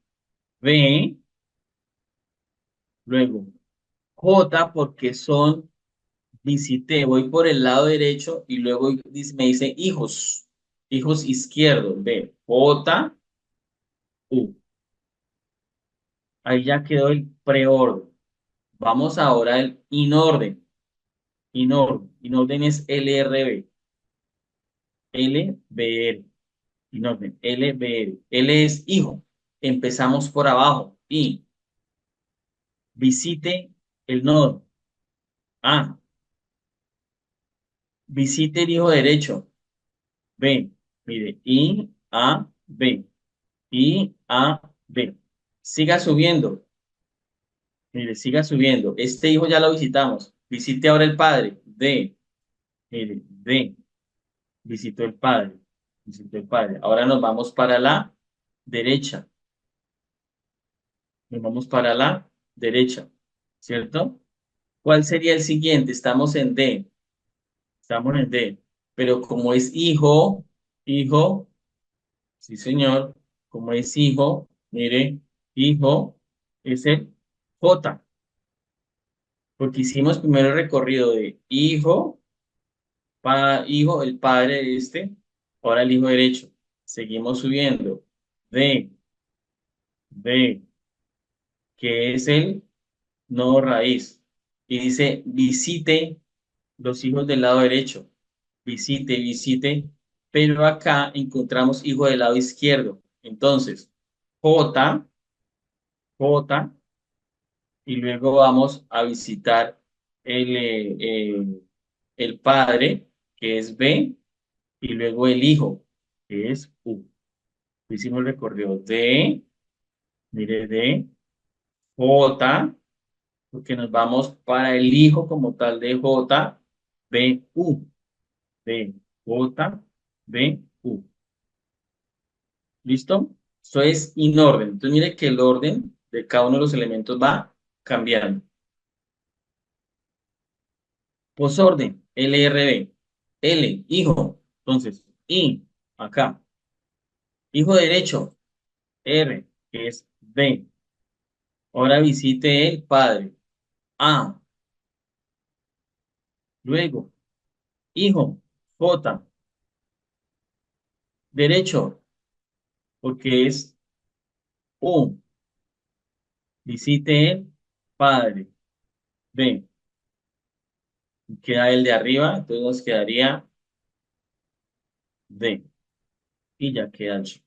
B, luego J, porque visité, voy por el lado derecho y luego me dice hijos, hijos izquierdos, B, J, U. Ahí ya quedó el preorden. Vamos ahora al inorden. Inorden es LRB. LBR. Inorden. LBR. L es hijo. Empezamos por abajo. Y visite el nodo. A. Visite el hijo derecho. B. Mire. I, A, B. I, A, B. Siga subiendo. Mire, siga subiendo. Este hijo ya lo visitamos. Visite ahora el padre. D. Mire, D. Visitó el padre. Visitó el padre. Ahora nos vamos para la derecha. Nos vamos para la derecha. ¿Cierto? ¿Cuál sería el siguiente? Estamos en D. Estamos en D. Pero como es hijo, hijo, sí señor, como es hijo, mire, hijo es el J. Porque hicimos primero el recorrido de hijo, hijo, el padre de este, ahora el hijo derecho. Seguimos subiendo. D, D, que es el nodo raíz. Y dice, visite los hijos del lado derecho. Visite, visite. Pero acá encontramos hijo del lado izquierdo. Entonces, J, J, y luego vamos a visitar el padre, que es B, y luego el hijo, que es U. Hicimos el recorrido D, mire D, J, porque nos vamos para el hijo como tal de J, B, U, B, J, B, U. ¿Listo? Esto es inorden. Entonces mire que el orden de cada uno de los elementos va cambiando. Posorden, LRB. L, hijo. Entonces, I, acá. Hijo derecho, R, que es B. Ahora visite el padre. A. Luego, hijo, J. Derecho, porque es U. Visite el padre. B. Queda el de arriba, entonces nos quedaría D. Y ya queda H.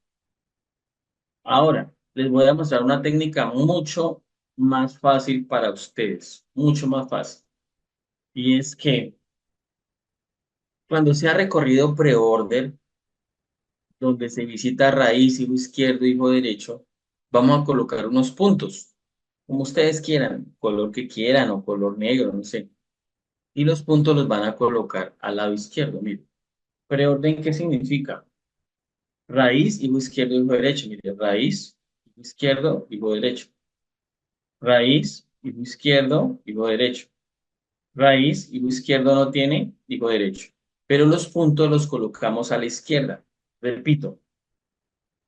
Ahora, les voy a mostrar una técnica mucho más fácil para ustedes. Mucho más fácil. Y es que cuando sea recorrido pre-order, donde se visita raíz, hijo izquierdo, hijo derecho, vamos a colocar unos puntos. como ustedes quieran, color que quieran o color negro, no sé. Y los puntos los van a colocar al lado izquierdo, mire. Preorden, ¿qué significa? Raíz, hijo izquierdo, hijo derecho. Mire, raíz, hijo izquierdo, hijo derecho. Raíz, hijo izquierdo, hijo derecho. Raíz, hijo izquierdo no tiene, hijo derecho. Pero los puntos los colocamos a la izquierda. Repito,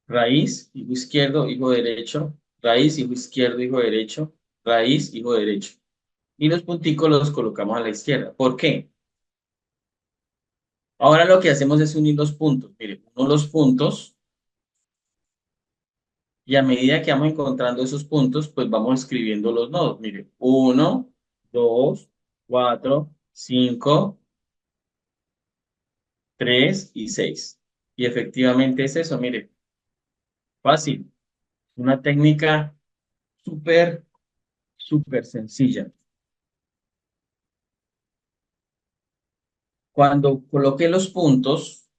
raíz, hijo izquierdo, hijo derecho. Raíz, hijo izquierdo, hijo derecho. Raíz, hijo derecho. Y los punticos los colocamos a la izquierda. ¿Por qué? Ahora lo que hacemos es unir los puntos. Mire, uno los puntos y a medida que vamos encontrando esos puntos, pues vamos escribiendo los nodos. Mire, uno, 2, 4, 5, 3 y 6. Y efectivamente es eso, mire, fácil. Una técnica súper, súper sencilla. Cuando coloque los puntos,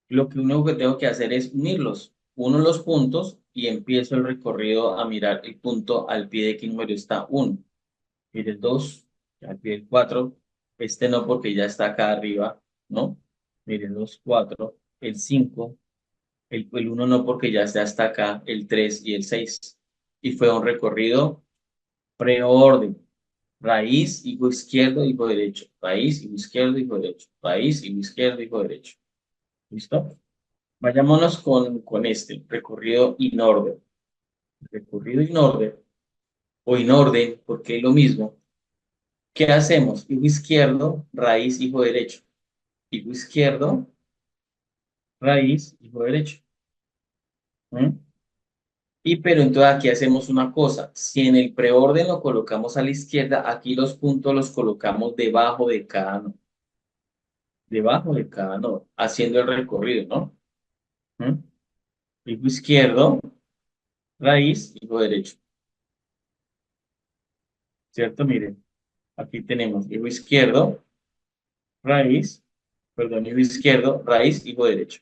lo que único que tengo que hacer es unirlos. Uno los puntos y empiezo el recorrido a mirar el punto al pie de qué número está uno. Mire el 2, al pie del 4. Este no porque ya está acá arriba, ¿no? Mire el 2, 4, el 5, el 1 no porque ya está hasta acá, el 3 y el 6. Y fue un recorrido preorden. Raíz, hijo izquierdo, hijo derecho. Raíz, hijo izquierdo, hijo derecho. Raíz, hijo izquierdo, hijo derecho. ¿Listo? Vayámonos con este, recorrido in orden. Recorrido in orden, o in orden, porque es lo mismo. ¿Qué hacemos? Hijo izquierdo, raíz, hijo derecho. Hijo izquierdo, raíz, hijo derecho. ¿Mm? Y pero entonces aquí hacemos una cosa. Si en el preorden lo colocamos a la izquierda, aquí los puntos los colocamos debajo de cada nodo. Debajo de cada nodo, haciendo el recorrido, ¿no? ¿Mm? Hijo izquierdo, raíz, hijo derecho. ¿Cierto? Miren, aquí tenemos hijo izquierdo, raíz, perdón, hijo izquierdo, raíz, hijo derecho.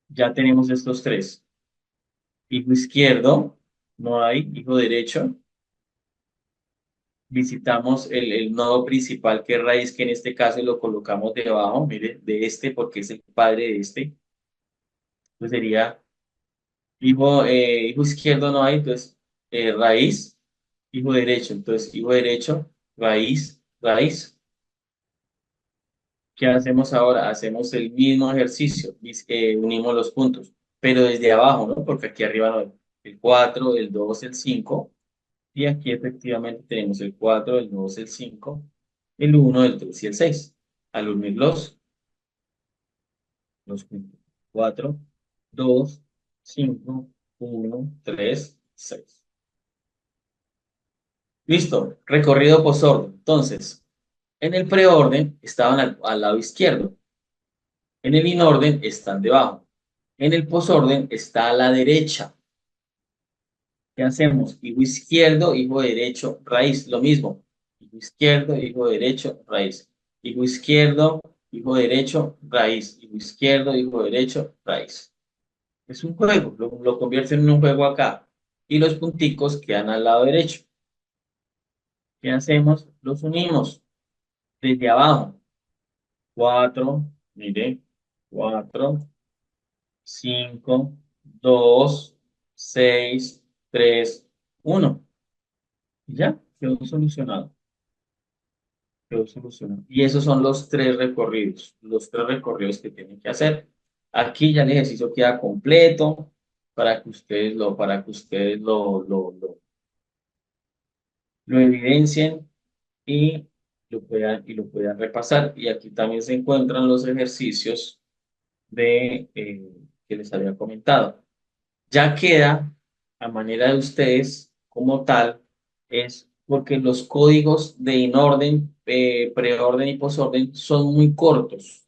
Ya tenemos estos tres. Hijo izquierdo, no hay, hijo derecho. Visitamos el nodo principal que es raíz, que en este caso lo colocamos debajo, mire, de este, porque es el padre de este. Entonces sería hijo izquierdo no hay, entonces raíz, hijo derecho. Entonces hijo derecho, raíz, raíz. ¿Qué hacemos ahora? Hacemos el mismo ejercicio, unimos los puntos, pero desde abajo, ¿no? Porque aquí arriba no hay el 4, el 2, el 5. Y aquí efectivamente tenemos el 4, el 2, el 5, el 1, el 3 y el 6. Al unirlos, los puntos. 4, 2, 5, 1, 3, 6. Listo, recorrido posorden. Entonces, en el preorden estaban al lado izquierdo. En el inorden están debajo. En el posorden está a la derecha. ¿Qué hacemos? Hijo izquierdo, hijo derecho, raíz. Lo mismo. Hijo izquierdo, hijo derecho, raíz. Hijo izquierdo, hijo derecho, raíz. Hijo izquierdo, hijo derecho, raíz. Es un juego. Lo convierten en un juego acá. Y los punticos quedan al lado derecho. ¿Qué hacemos? Los unimos desde abajo. 4, mire. 4, 5, 2, 6, 3, 1. Y ya, quedó solucionado. Quedó solucionado. Y esos son los tres recorridos que tienen que hacer. Aquí ya el ejercicio queda completo para que ustedes lo evidencien y lo puedan repasar. Y aquí también se encuentran los ejercicios que les había comentado. Ya queda a manera de ustedes como tal, es porque los códigos de inorden, preorden y posorden son muy cortos.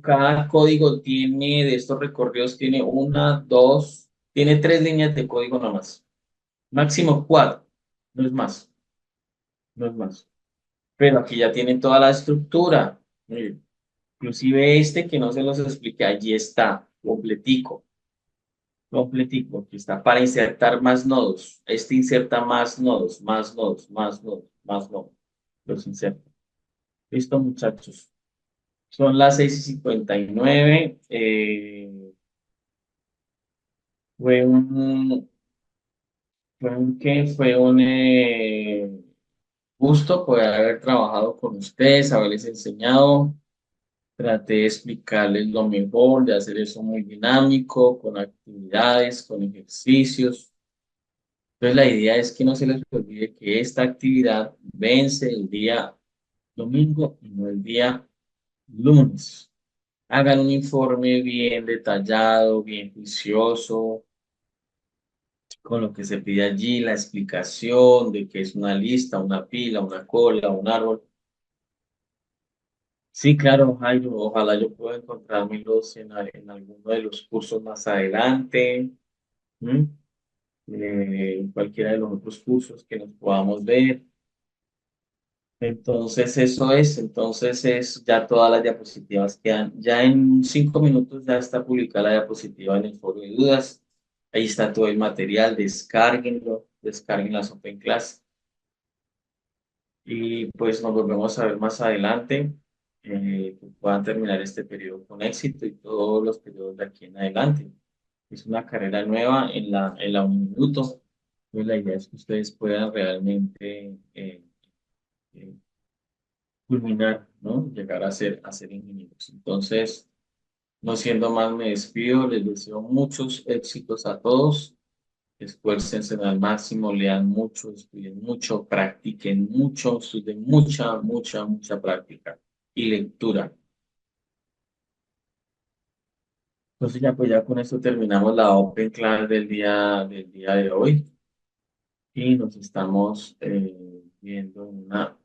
Cada código tiene de estos recorridos, tiene una, dos, tiene tres líneas de código nomás. Máximo cuatro, no es más, no es más. Pero aquí ya tienen toda la estructura. Miren, inclusive este que no se los expliqué, allí está, completico. completico. Aquí está para insertar más nodos. Este inserta más nodos, más nodos, más nodos, más nodos. Los inserta. Listo, muchachos. Son las 6:59. Fue un, fue un gusto poder haber trabajado con ustedes, haberles enseñado. Traté de explicarles lo mejor, de hacer eso muy dinámico, con actividades, con ejercicios. Entonces la idea es que no se les olvide que esta actividad vence el día domingo y no el día lunes. Hagan un informe bien detallado, bien juicioso, con lo que se pide allí, la explicación de qué es una lista, una pila, una cola, un árbol. Sí, claro, Jairo, ojalá yo pueda encontrármelos en alguno de los cursos más adelante, ¿m? En cualquiera de los otros cursos que nos podamos ver. Entonces ya todas las diapositivas quedan, ya en 5 minutos ya está publicada la diapositiva en el foro de dudas. Ahí está todo el material, descárguenlo, descarguen las Open Class y pues nos volvemos a ver más adelante, que puedan terminar este periodo con éxito y todos los periodos de aquí en adelante. Es una carrera nueva en la un minuto, pues la idea es que ustedes puedan realmente eh, culminar, ¿no? Llegar a ser ingenieros. Entonces, no siendo más, me despido, les deseo muchos éxitos a todos, esfuércense al máximo, lean mucho, estudien mucho, practiquen mucho, estudien mucha, mucha, mucha práctica y lectura. Entonces ya pues ya con esto terminamos la Open Class del día de hoy y nos estamos viendo en una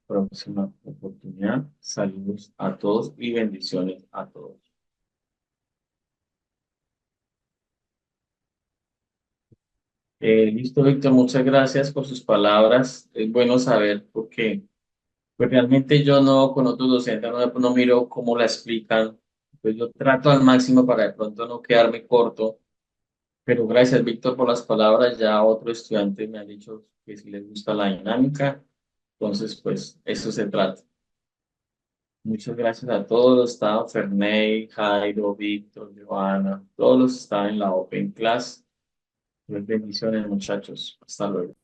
próxima oportunidad. Saludos a todos y bendiciones a todos. Listo, Víctor, muchas gracias por sus palabras. Es bueno saber porque pues realmente yo no, con otros docentes no miro cómo la explican. Pues yo trato al máximo para de pronto no quedarme corto, pero gracias, Víctor, por las palabras. Ya otro estudiante me ha dicho que si les gusta la dinámica, entonces pues eso se trata. Muchas gracias a todos. Estaban Ferney, Jairo, Víctor, Joana, todos los estaban en la Open Class. Bendiciones, muchachos. Hasta luego.